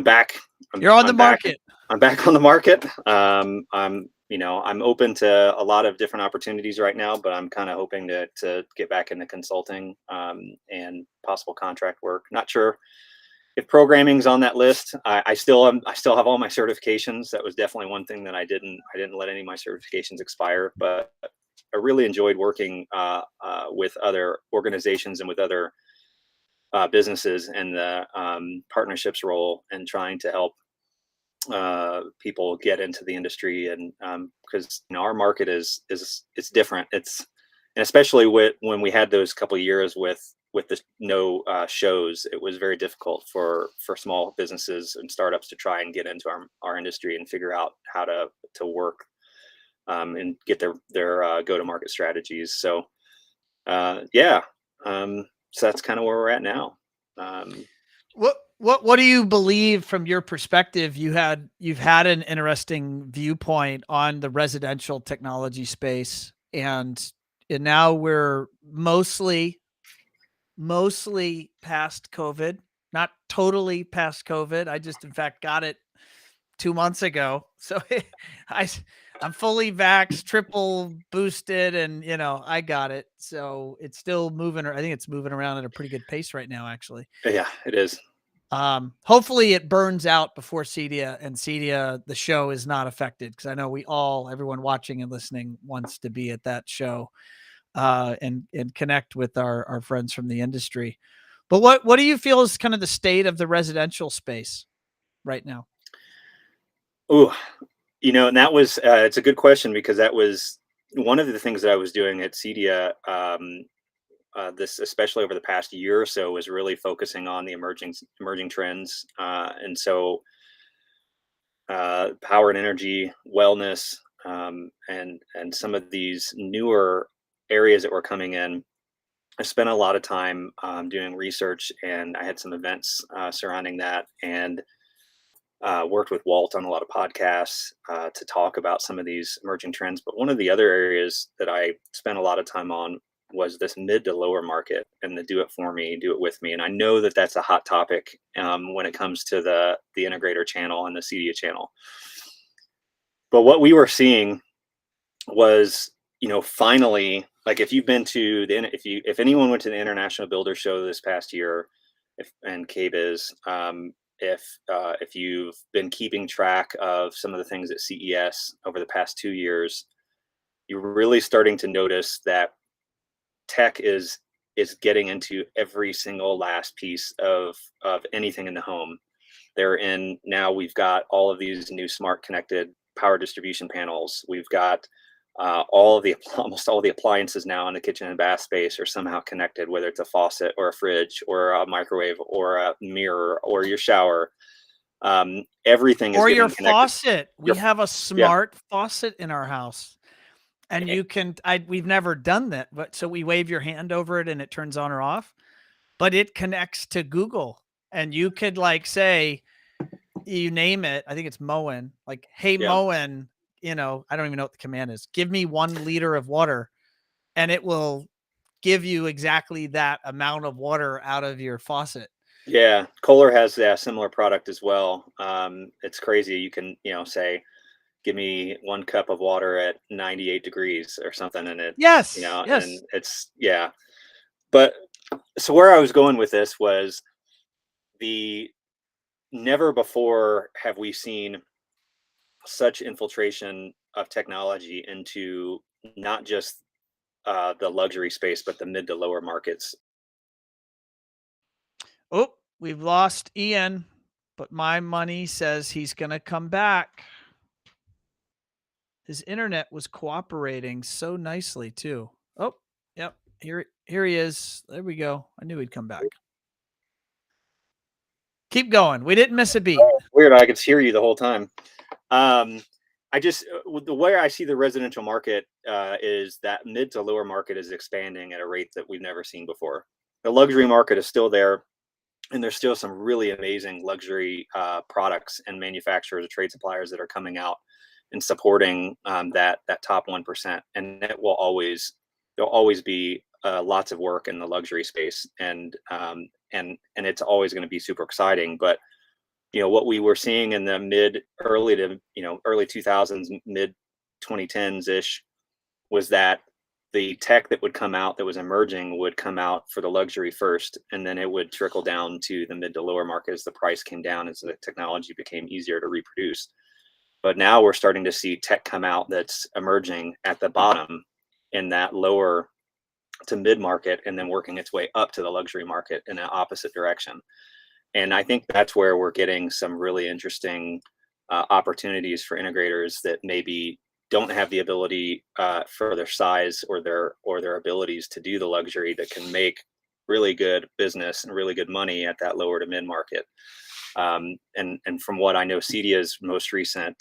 back. You're on the I'm back. market. I'm back on the market. I'm open to a lot of different opportunities right now, but I'm kind of hoping to get back into consulting, and possible contract work. Not sure if programming's on that list. I still have all my certifications. That was definitely one thing that I didn't let any of my certifications expire. But I really enjoyed working with other organizations and with other businesses, and the partnerships role, and trying to help people get into the industry. And because our market is it's different. And especially when we had those couple of years with the no shows, it was very difficult for small businesses and startups to try and get into our industry and figure out how to work, and get their go-to-market strategies. So yeah, so that's kind of where we're at now. What do you believe, from your perspective? You've had an interesting viewpoint on the residential technology space, and now we're mostly past COVID, not totally past COVID. I just, in fact, got it 2 months ago. So I'm fully vaxxed, triple boosted, and I got it. So it's still moving. I think it's moving around at a pretty good pace right now, actually. Yeah, it is. Hopefully it burns out before CEDIA, and CEDIA, the show, is not affected, because I know everyone watching and listening wants to be at that show, and connect with our friends from the industry. But what do you feel is kind of the state of the residential space right now? Oh, and that was it's a good question, because that was one of the things that I was doing at CEDIA. This, especially over the past year or so, was really focusing on the emerging trends, and so power and energy, wellness, and some of these newer areas that were coming in. I spent a lot of time doing research, and I had some events surrounding that, and worked with Walt on a lot of podcasts to talk about some of these emerging trends. But one of the other areas that I spent a lot of time on was this mid to lower market, and the do it for me, do it with me. And I know that that's a hot topic when it comes to the integrator channel and the CEDIA channel. But what we were seeing was, finally, like, if you've been to if anyone went to the International Builder Show this past year, and KBIS, if you've been keeping track of some of the things at CES over the past 2 years, you're really starting to notice that tech is getting into every single last piece of anything in the home. They're in now. We've got all of these new smart connected power distribution panels. We've got all of the almost all the appliances now in the kitchen and bath space are somehow connected, whether it's a faucet or a fridge or a microwave or a mirror or your shower. Everything is Or your getting connected. faucet. Your We have a Yeah, smart faucet in our house, and eh, you can we've never done that, but so we wave your hand over it and it turns on or off, but it connects to Google, and you could, like, say, you name it, I think it's Moen, like, "Hey, yeah, Moen," I don't even know what the command is, "Give me 1 liter of water," and it will give you exactly that amount of water out of your faucet. yeah. Kohler has a similar product as well. It's crazy. You can say, "Give me 1 cup of water at 98 degrees" or something, and Yes, and yes. it's yeah. But so where I was going with this was the never before have we seen such infiltration of technology into not just the luxury space, but the mid to lower markets. Oh, we've lost Ian, but my money says he's gonna come back. His internet was cooperating so nicely too. Oh, yep. Here he is. There we go. I knew he'd come back. Keep going. We didn't miss a beat. Oh, weird. I could hear you the whole time. Um, I just the way I see the residential market is that mid to lower market is expanding at a rate that we've never seen before. The luxury market is still there, and there's still some really amazing luxury products and manufacturers or trade suppliers that are coming out and supporting that top 1%. And it will always there'll always be lots of work in the luxury space, and it's always going to be super exciting. But what we were seeing in the mid early to early 2000s, mid 2010s ish, was that the tech that would come out that was emerging would come out for the luxury first, and then it would trickle down to the mid to lower market as the price came down, as the technology became easier to reproduce. But now we're starting to see tech come out that's emerging at the bottom in that lower to mid market, and then working its way up to the luxury market in an opposite direction. And I think that's where we're getting some really interesting opportunities for integrators that maybe don't have the ability for their size or their abilities to do the luxury, that can make really good business and really good money at that lower to mid market. And from what I know, CEDIA's most recent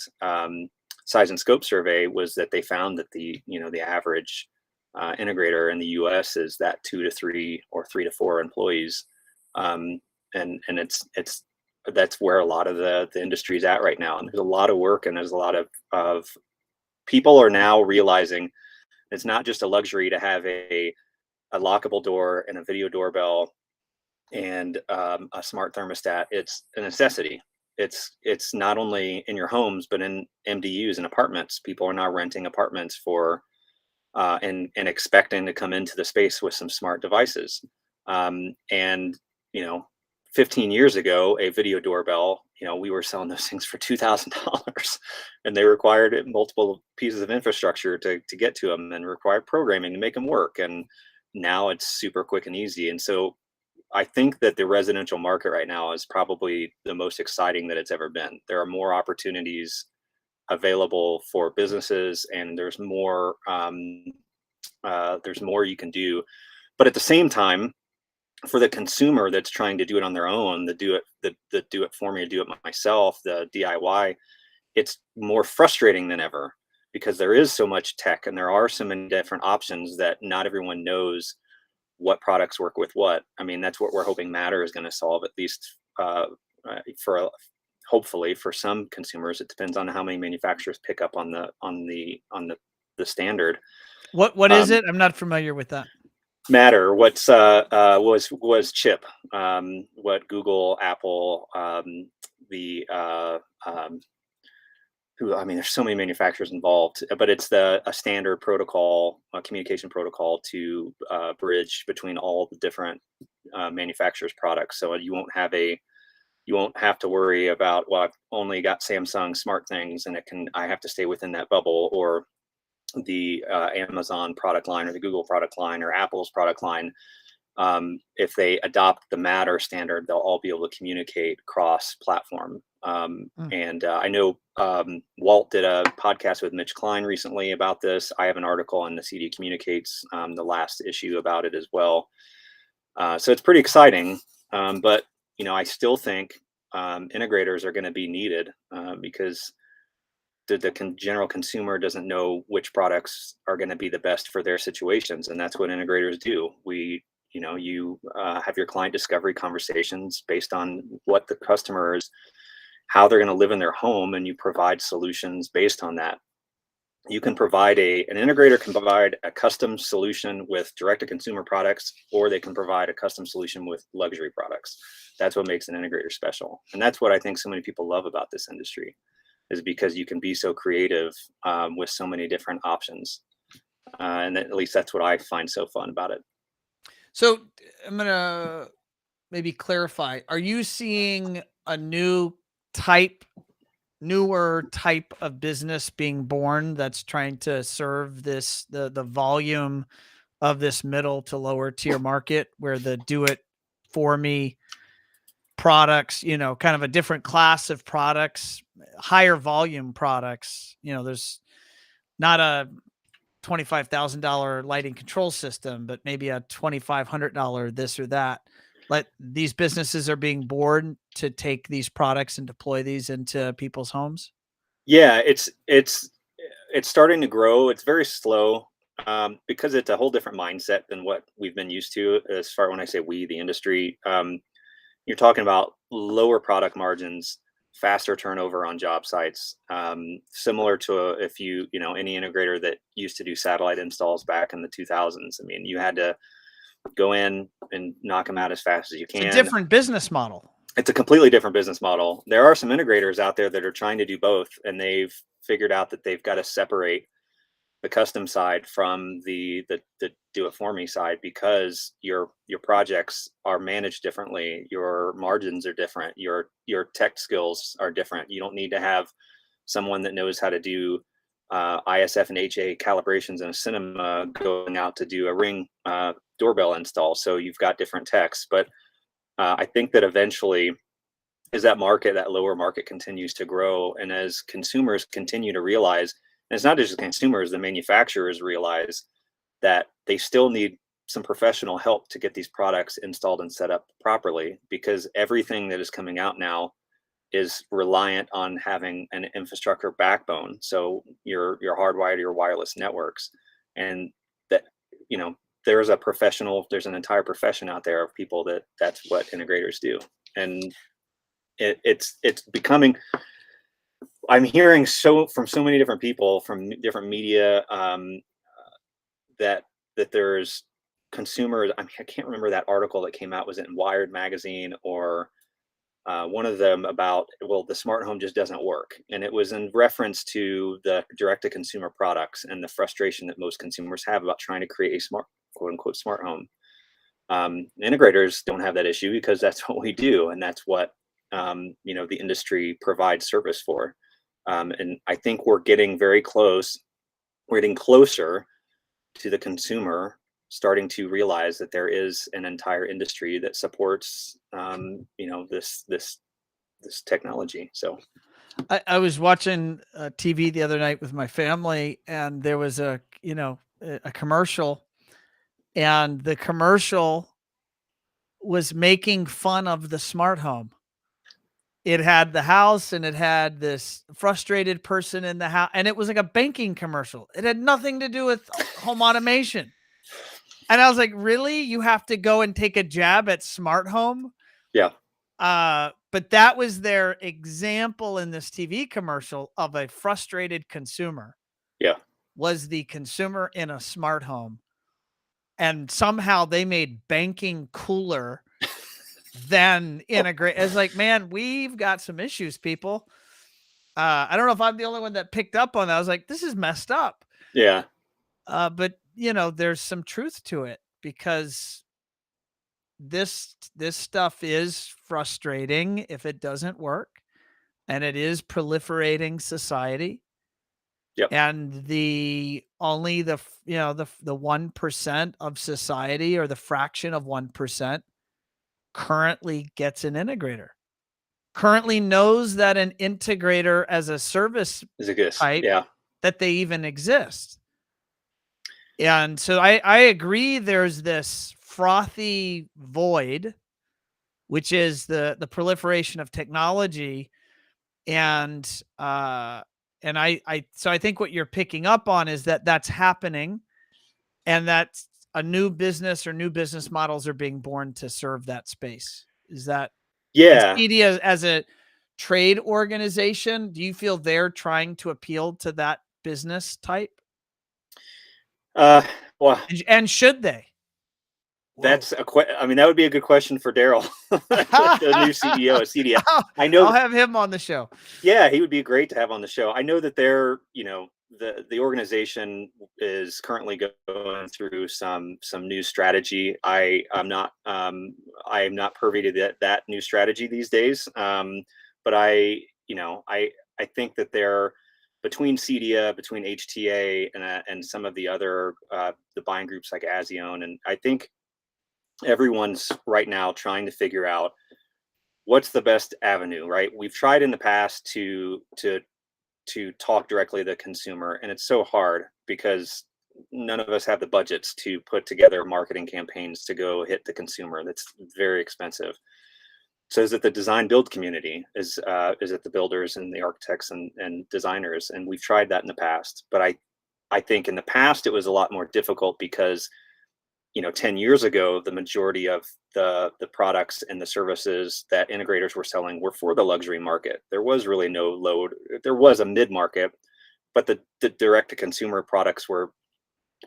size and scope survey was that they found that the average integrator in the U.S. is that 2 to 3 or 3 to 4 employees. Um, and it's that's where a lot of the industry is at right now, and there's a lot of work, and there's a lot of people are now realizing it's not just a luxury to have a lockable door and a video doorbell and a smart thermostat. It's a necessity. It's not only in your homes but in MDUs and apartments. People are now renting apartments for and expecting to come into the space with some smart devices. And you know, 15 years ago, a video doorbell, we were selling those things for $2,000, and they required multiple pieces of infrastructure to get to them, and required programming to make them work. And now it's super quick and easy. And so I think that the residential market right now is probably the most exciting that it's ever been. There are more opportunities available for businesses, and there's more you can do. But at the same time, for the consumer that's trying to do it on their own, the do it for me, do it myself, the DIY, it's more frustrating than ever, because there is so much tech and there are so many different options that not everyone knows what products work with what. I mean, that's what we're hoping Matter is going to solve, at least for hopefully for some consumers. It depends on how many manufacturers pick up on the standard. What is Um, it? I'm not familiar with that. Matter, was chip, what Google, Apple, the who I mean, there's so many manufacturers involved, but it's a standard protocol, a communication protocol to bridge between all the different manufacturers' products. So you won't have You won't have to worry about, well, I've only got Samsung smart things and I have to stay within that bubble, or the Amazon product line or the Google product line or Apple's product line. If they adopt the Matter standard, they'll all be able to communicate cross-platform. Mm. And I know Walt did a podcast with Mitch Klein recently about this. I have an article in the CEDIA Communicates, the last issue, about it as well. So it's pretty exciting, but I still think integrators are going to be needed, because the general consumer doesn't know which products are going to be the best for their situations, and that's what integrators do. You have your client discovery conversations based on what the customers, how they're going to live in their home, and you provide solutions based on that. You can provide an integrator can provide a custom solution with direct to consumer products, or they can provide a custom solution with luxury products. That's what makes an integrator special, and that's what I think so many people love about this industry, is because you can be so creative, with so many different options. And at least that's what I find so fun about it. So I'm gonna maybe clarify. Are you seeing a type, newer type of business being born that's trying to serve the volume of this middle to lower tier market, where the do it for me products, kind of a different class of products, higher volume products. There's not a $25,000 lighting control system, but maybe a $2,500 this or that. Let these businesses are being born to take these products and deploy these into people's homes. Yeah, it's starting to grow. It's very slow, because it's a whole different mindset than what we've been used to. As far when I say we, the industry, you're talking about lower product margins, faster turnover on job sites, similar to if any integrator that used to do satellite installs back in the 2000s. I mean, you had to go in and knock them out as fast as you It's a can. different business model. It's a completely different business model. There are some integrators out there that are trying to do both, and they've figured out that they've got to separate the custom side from the do it for me side, because your projects are managed differently, your margins are different, your tech skills are different. You don't need to have someone that knows how to do ISF and HA calibrations in a cinema going out to do a Ring doorbell install. So you've got different techs, but I think that eventually, as that lower market continues to grow, and as consumers continue to realize, and it's not just consumers, the manufacturers realize that they still need some professional help to get these products installed and set up properly, because everything that is coming out now is reliant on having an infrastructure backbone. So your hardwired, your wireless networks, and that you know there's an entire profession out there of people that's what integrators do, and it's becoming. I'm hearing from so many different people from different media, that there's consumers. I mean, I can't remember that article that came out. Was it in Wired magazine or one of them about, well, the smart home just doesn't work, and it was in reference to the direct to consumer products and the frustration that most consumers have about trying to create a smart, quote unquote, smart home. Integrators don't have that issue, because that's what we do, and that's what the industry provides service for. And I think we're getting very close. We're getting closer to the consumer starting to realize that there is an entire industry that supports this technology. So I was watching TV the other night with my family, and there was a commercial, and the commercial was making fun of the smart home. It had the house, and it had this frustrated person in the house, and it was like a banking commercial. It had nothing to do with home automation. And I was like, really? You have to go and take a jab at smart home? yeah, But that was their example in this TV commercial of a frustrated consumer, yeah, was the consumer in a smart home. And somehow they made banking cooler than integrate. It's like, man, we've got some issues, people. I don't know if I'm the only one that picked up on that. I was like, this is messed up. yeah, But there's some truth to it, because this stuff is frustrating if it doesn't work, and it is proliferating society. Yep. And the only the you know the 1% of society, or the fraction of 1%, currently gets an integrator. Currently knows that an integrator as a service Is it good? type, Yeah. that they even exist. And so I agree, there's this frothy void, which is the proliferation of technology. And I think what you're picking up on is that that's happening, and that a new business or new business models are being born to serve that space. Is that, and Yeah. CEDIA as a trade organization, do you feel they're trying to appeal to that business type? Uh, well, And should they? Whoa. I mean, that would be a good question for Daryl, the new CEO of CEDIA. I know. I'll have him on the show. Yeah, he would be great to have on the show. I know that they're, the organization is currently going through some new strategy. I am not privy to that new strategy these days. But I think that they're between CEDIA, between HTA, and some of the other the buying groups like Azione, and I think everyone's right now trying to figure out what's the best avenue. Right, we've tried in the past to talk directly to the consumer, and it's so hard because none of us have the budgets to put together marketing campaigns to go hit the consumer. That's very expensive. So is it the design build community? Is it the builders and the architects and designers? And we've tried that in the past, but I think in the past it was a lot more difficult because 10 years ago, the majority of the products and the services that integrators were selling were for the luxury market. There was really no load. There was a mid market, but the direct to consumer products were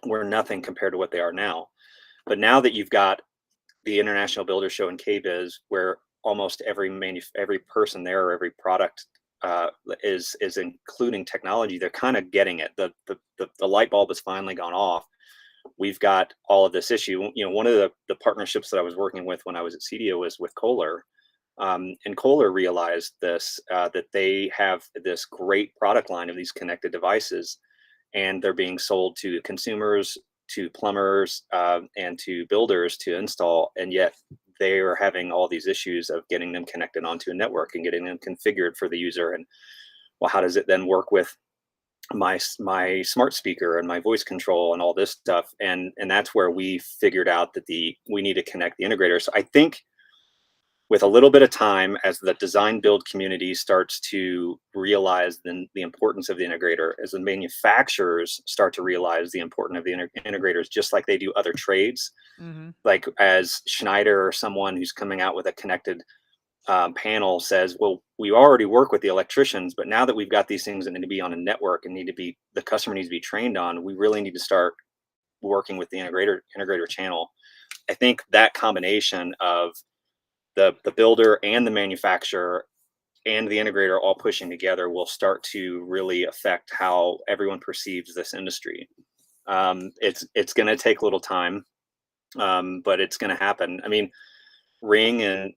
nothing compared to what they are now. But now that you've got the International Builder Show in KBIS, where almost every person there, or every product is including technology, they're kind of getting it. The light bulb has finally gone off. We've got all of this issue. One of the partnerships that I was working with when I was at CEDIA was with Kohler. And Kohler realized this, that they have this great product line of these connected devices, and they're being sold to consumers, to plumbers, and to builders to install. And yet they are having all these issues of getting them connected onto a network and getting them configured for the user. And well, how does it then work with my smart speaker and my voice control and all this stuff? And that's where we figured out that we need to connect the integrator. So I think with a little bit of time, as the design build community starts to realize the importance of the integrator, as the manufacturers start to realize the importance of the integrators, just like they do other trades, Mhm. like as Schneider or someone who's coming out with a connected panel says, well, we already work with the electricians, but now that we've got these things that need to be on a network and the customer needs to be trained on, we really need to start working with the integrator channel. I think that combination of the builder and the manufacturer and the integrator all pushing together will start to really affect how everyone perceives this industry. It's going to take a little time, but it's going to happen. I mean, Ring and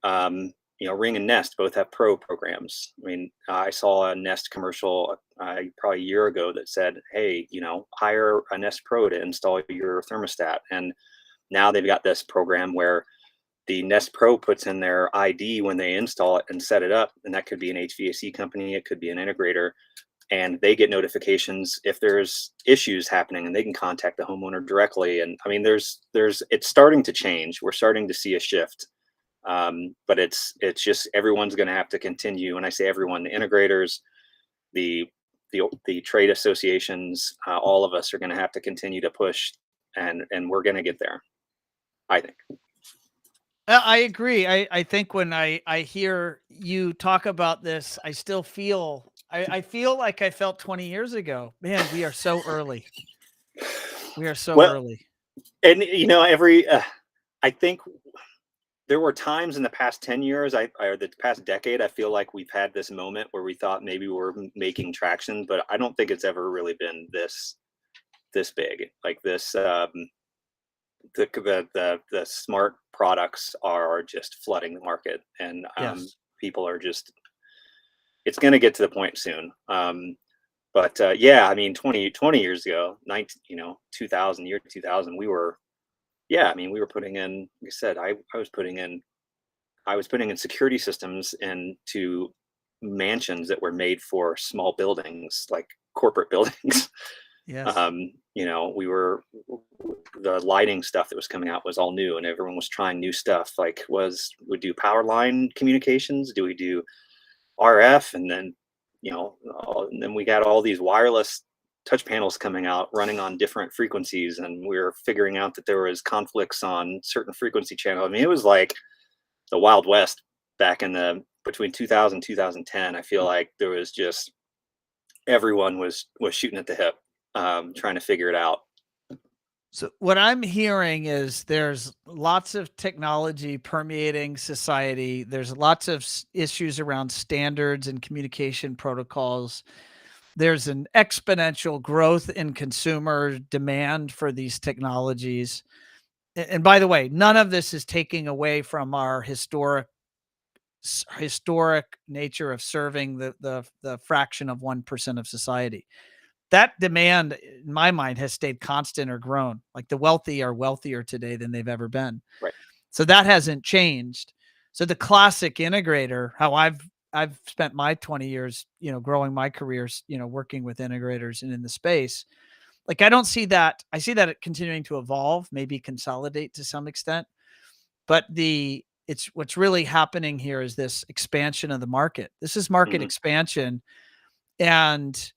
Ring and Nest both have pro programs. I mean, I saw a Nest commercial probably a year ago that said, "Hey, hire a Nest Pro to install your thermostat." And now they've got this program where the Nest Pro puts in their ID when they install it and set it up, and that could be an HVAC company, it could be an integrator, and they get notifications if there's issues happening, and they can contact the homeowner directly. And I mean, it's starting to change. We're starting to see a shift. But it's just everyone's going to have to continue. And I say everyone, the integrators, the the trade associations, all of us are going to have to continue to push, and we're going to get there, I think. I agree. I think when I hear you talk about this, I still feel I feel like I felt 20 years ago. Man, we are so early. We are so Well, early. and every I think there were times in the past 10 years, or the past decade, I feel like we've had this moment where we thought maybe we're making traction, but I don't think it's ever really been this big, like this. the smart products are just flooding the market, and Yes. people are just. It's going to get to the point soon. But yeah, I mean, 20 years ago, 19, 2000, year 2000, we were, yeah, I mean, we were putting in, like I said, I was putting in security systems into mansions that were made for small buildings, like corporate buildings. Yes. We were the lighting stuff that was coming out was all new, and everyone was trying new stuff. Like, we do power line communications? Do we do RF? And then, and then we got all these wireless touch panels coming out running on different frequencies, and we were figuring out that there was conflicts on certain frequency channels. I mean, it was like the Wild West back in the between 2000 2010. I feel like there was just everyone was shooting at the hip, trying to figure it out. So what I'm hearing is there's lots of technology permeating society. There's lots of issues around standards and communication protocols. There's an exponential growth in consumer demand for these technologies. And by the way, none of this is taking away from our historic nature of serving the fraction of 1% of society. That demand, in my mind, has stayed constant or grown. Like, the wealthy are wealthier today than they've ever been. Right. So that hasn't changed. So the classic integrator, how I've spent my 20 years, growing my careers, working with integrators and in the space. Like, I don't see that. I see that it continuing to evolve, maybe consolidate to some extent. But it's what's really happening here is this expansion of the market. This is market Hmm. expansion, and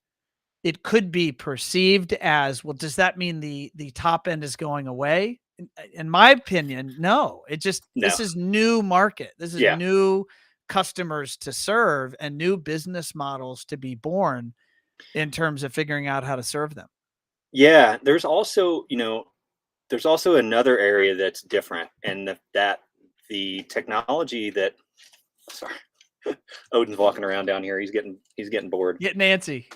it could be perceived as, well, does that mean the top end is going away? In my opinion, no. No. This is new market. This is Yeah. new customers to serve and new business models to be born in terms of figuring out how to serve them. Yeah. There's also another area that's different, and that the technology that, sorry, Odin's walking around down here. He's getting bored. Get Nancy.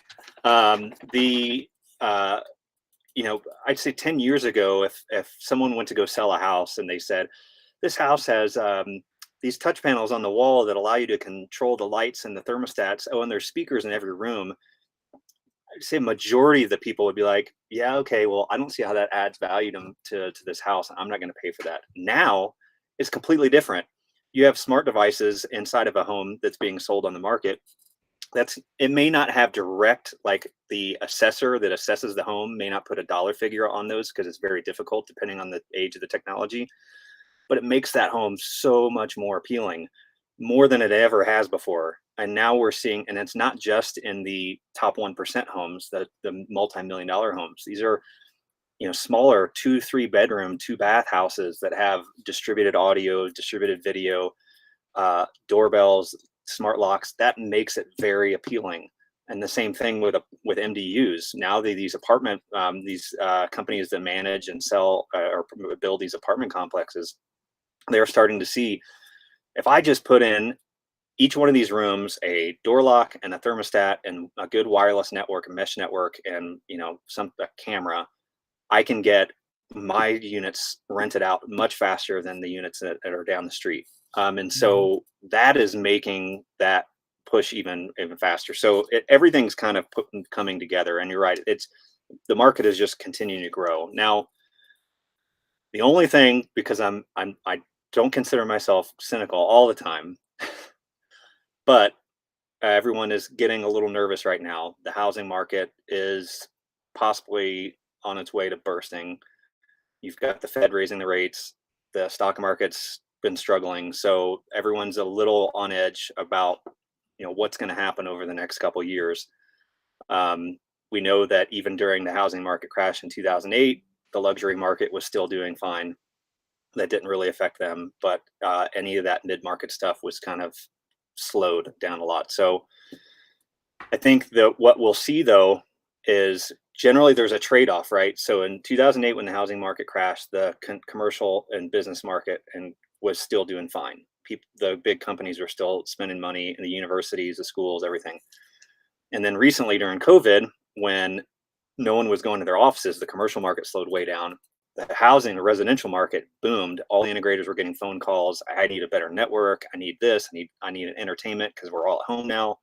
The I'd say 10 years ago, if someone went to go sell a house and they said, this house has these touch panels on the wall that allow you to control the lights and the thermostats. Oh, and there's speakers in every room. I'd say majority of the people would be like, yeah, okay, well, I don't see how that adds value to this house. I'm not going to pay for that. Now it's completely different. You have smart devices inside of a home that's being sold on the market. It may not have direct, like, the assessor that assesses the home may not put a dollar figure on those because it's very difficult depending on the age of the technology, but it makes that home so much more appealing, more than it ever has before. And now we're seeing, and it's not just in the top 1% homes, the multi-million dollar homes. These are, smaller 2 3 bedroom 2 bath houses that have distributed audio, distributed video, doorbells, smart locks. That makes it very appealing. And the same thing with MDUs. Now these companies that manage and sell or build these apartment complexes, they're starting to see, if I just put in each one of these rooms a door lock and a thermostat and a good wireless network, a mesh network, and a camera, I can get my units rented out much faster than the units that are down the street. And Mhm. so that is making that push even faster. So everything's kind of coming together. And you're right, the market is just continuing to grow. Now, the only thing, because I don't consider myself cynical all the time, but everyone is getting a little nervous right now. The housing market is possibly on its way to bursting. You've got the Fed raising the rates. The stock market's been struggling, so everyone's a little on edge about what's going to happen over the next couple of years. We know that even during the housing market crash in 2008, the luxury market was still doing fine. That didn't really affect them, but any of that mid-market stuff was kind of slowed down a lot. So I think that what we'll see, though, is generally there's a trade-off, right? So in 2008, when the housing market crashed, the commercial and business market was still doing fine. The big companies were still spending money in the universities, the schools, everything. And then recently during COVID, when no one was going to their offices, the commercial market slowed way down. the housing, the residential market boomed. All the integrators were getting phone calls. I need a better network. I need this. I need an entertainment because we're all at home now.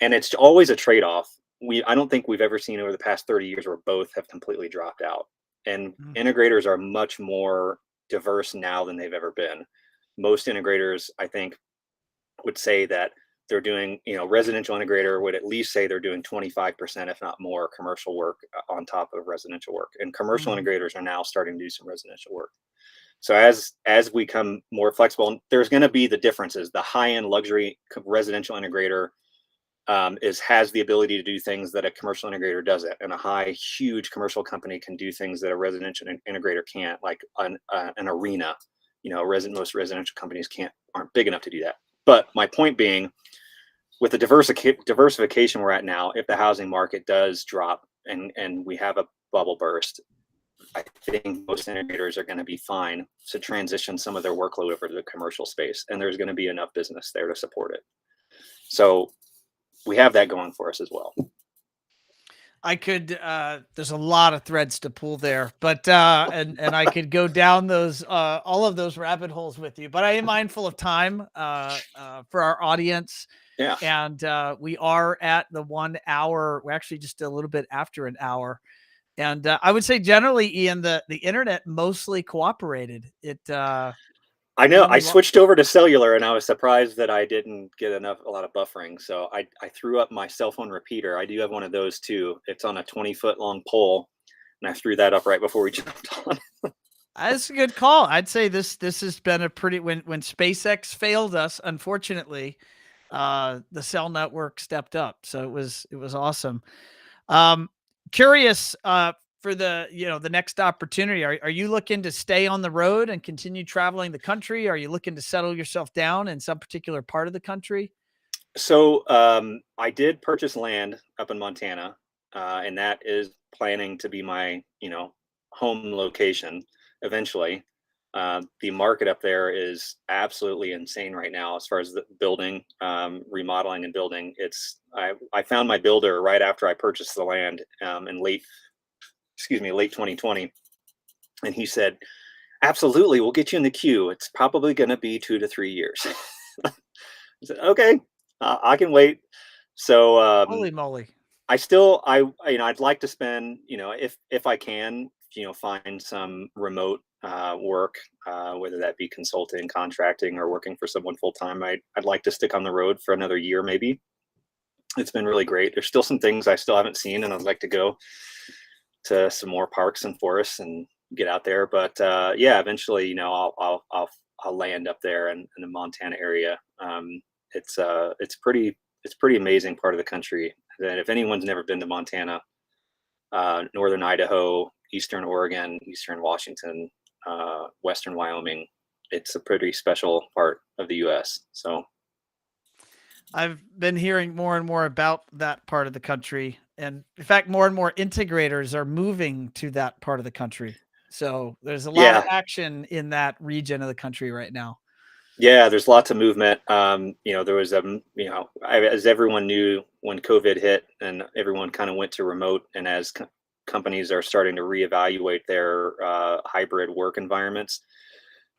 And it's always a trade-off. I don't think we've ever seen over the past 30 years where both have completely dropped out. And Mm, integrators are much more diverse now than they've ever been. Most integrators, I think, would say that they're doing, residential integrator would at least say they're doing 25%, if not more, commercial work on top of residential work. And commercial mhm, integrators are now starting to do some residential work. So as we become more flexible, there's going to be the differences. The high end luxury residential integrator has the ability to do things that a commercial integrator doesn't, and a huge commercial company can do things that a residential integrator can't, like an arena. Most residential companies aren't big enough to do that. But my point being, with the diversification we're at now, if the housing market does drop and we have a bubble burst, I think most integrators are going to be fine to transition some of their workload over to the commercial space, and there's going to be enough business there to support it. So we have that going for us as well. I could there's a lot of threads to pull there, but and I could go down those all of those rabbit holes with you, but I am mindful of time for our audience. Yeah. And we are at the 1 hour. We're actually just a little bit after an hour. And I would say generally, Ian, the internet mostly cooperated. It I the know. I only switched over to cellular, and I was surprised that I didn't get a lot of buffering. So I threw up my cell phone repeater. I do have one of those too. It's on a 20-foot long pole, and I threw that up right before we jumped on. That's a good call. I'd say this has been a pretty when SpaceX failed us, unfortunately, the cell network stepped up. So it was awesome. Um, Curious for the next opportunity. Are you looking to stay on the road and continue traveling the country? Are you looking to settle yourself down in some particular part of the country? So I did purchase land up in Montana, and that is planning to be my home location eventually. The market up there is absolutely insane right now as far as the building, remodeling and building. I found my builder right after I purchased the land in late 2020, and he said, "Absolutely, we'll get you in the queue. It's probably going to be 2 to 3 years." I said, "Okay, I can wait." So Holy moly! I'd like to spend, if I can, find some remote work, whether that be consulting, contracting, or working for someone full time. I'd like to stick on the road for another year, maybe. It's been really great. There's still some things I still haven't seen, and I'd like to go to some more parks and forests and get out there. But yeah, eventually, I'll land up there in the Montana area. It's pretty amazing part of the country. That if anyone's never been to Montana, northern Idaho, eastern Oregon, eastern Washington, western Wyoming, it's a pretty special part of the U.S. So I've been hearing more and more about that part of the country, and in fact, more and more integrators are moving to that part of the country. So there's a lot of yeah, action in that region of the country right now. yeah, there's lots of movement. There was as everyone knew when COVID hit and everyone kind of went to remote, and as companies are starting to reevaluate their hybrid work environments,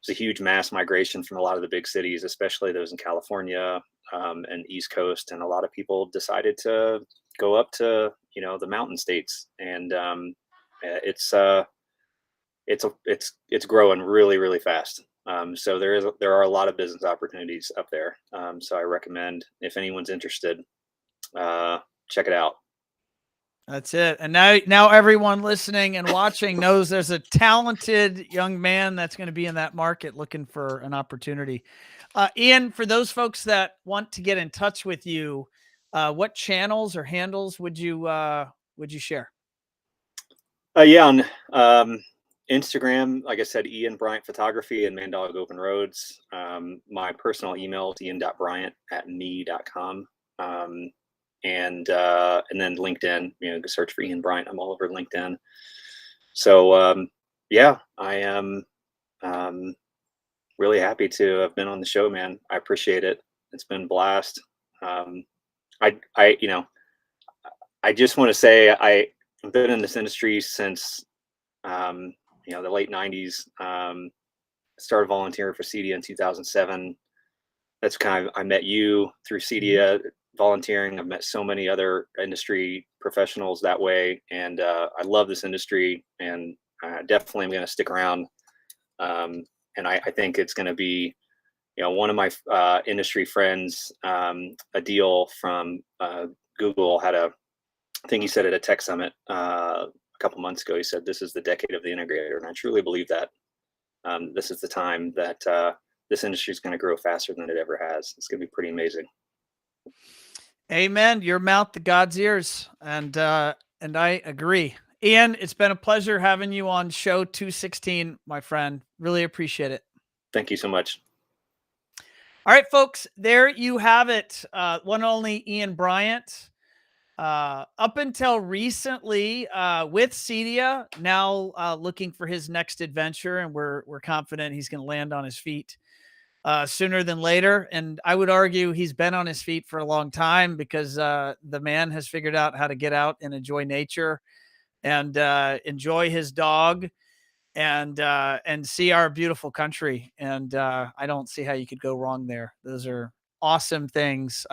it's a huge mass migration from a lot of the big cities, especially those in California and East Coast, and a lot of people decided to go up to the mountain states, and it's growing really really fast. So there are a lot of business opportunities up there. So I recommend, if anyone's interested, check it out. That's it. And now everyone listening and watching knows there's a talented young man that's going to be in that market looking for an opportunity. Ian, for those folks that want to get in touch with you, what channels or handles would you share? Yeah, on Instagram, like I said, Ian Bryant Photography and Mandog Open Roads. My personal email is ian.bryant@me.com. And then LinkedIn, search for Ian Bryant. I'm all over LinkedIn. So yeah, I am um, really happy to have been on the show, man. I appreciate it. It's been a blast. Um, I just want to say I've been in this industry since um, the late '90s. Started volunteering for CEDIA in 2007. That's kind of I met you through Mhm. CEDIA volunteering. I've met so many other industry professionals that way, and I love this industry, and definitely I'm going to stick around. Um, and I think it's going to be, one of my industry friends, a deal from Google had a thing he said at a tech summit a couple months ago. He said, "This is the decade of the integrator," and I truly believe that. This is the time that this industry is going to grow faster than it ever has. It's going to be pretty amazing. Amen. Your mouth to God's ears, and I agree. Ian, it's been a pleasure having you on show 216, my friend. Really appreciate it. Thank you so much. All right, folks, there you have it. One only Ian Bryant. Up until recently, with CEDIA, now looking for his next adventure, and we're confident he's going to land on his feet sooner than later. And I would argue he's been on his feet for a long time because the man has figured out how to get out and enjoy nature and enjoy his dog and see our beautiful country. And I don't see how you could go wrong there. Those are awesome things.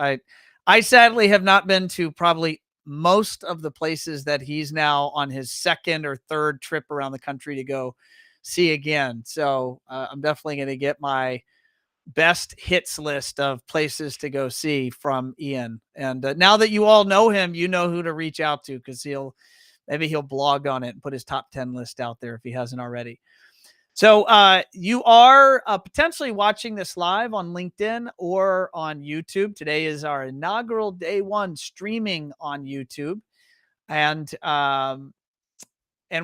I sadly have not been to probably most of the places that he's now on his second or third trip around the country to go see again. So I'm definitely going to get my best hits list of places to go see from Ian. And now that you all know him, you know who to reach out to because maybe he'll blog on it and put his top 10 list out there if he hasn't already. So you are potentially watching this live on LinkedIn or on YouTube. Today is our inaugural day one streaming on YouTube. And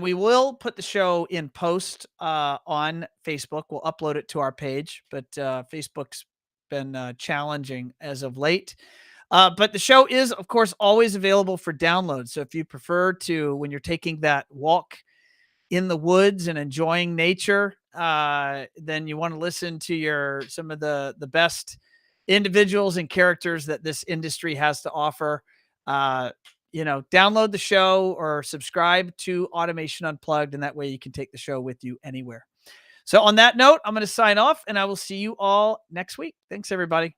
we will put the show in post on Facebook. We'll upload it to our page, but Facebook's been challenging as of late. But the show is, of course, always available for download. So if you prefer to, when you're taking that walk in the woods and enjoying nature, then you want to listen to some of the best individuals and characters that this industry has to offer. Uh, download the show or subscribe to Automation Unplugged, and that way you can take the show with you anywhere. So on that note, I'm going to sign off, and I will see you all next week. Thanks, everybody.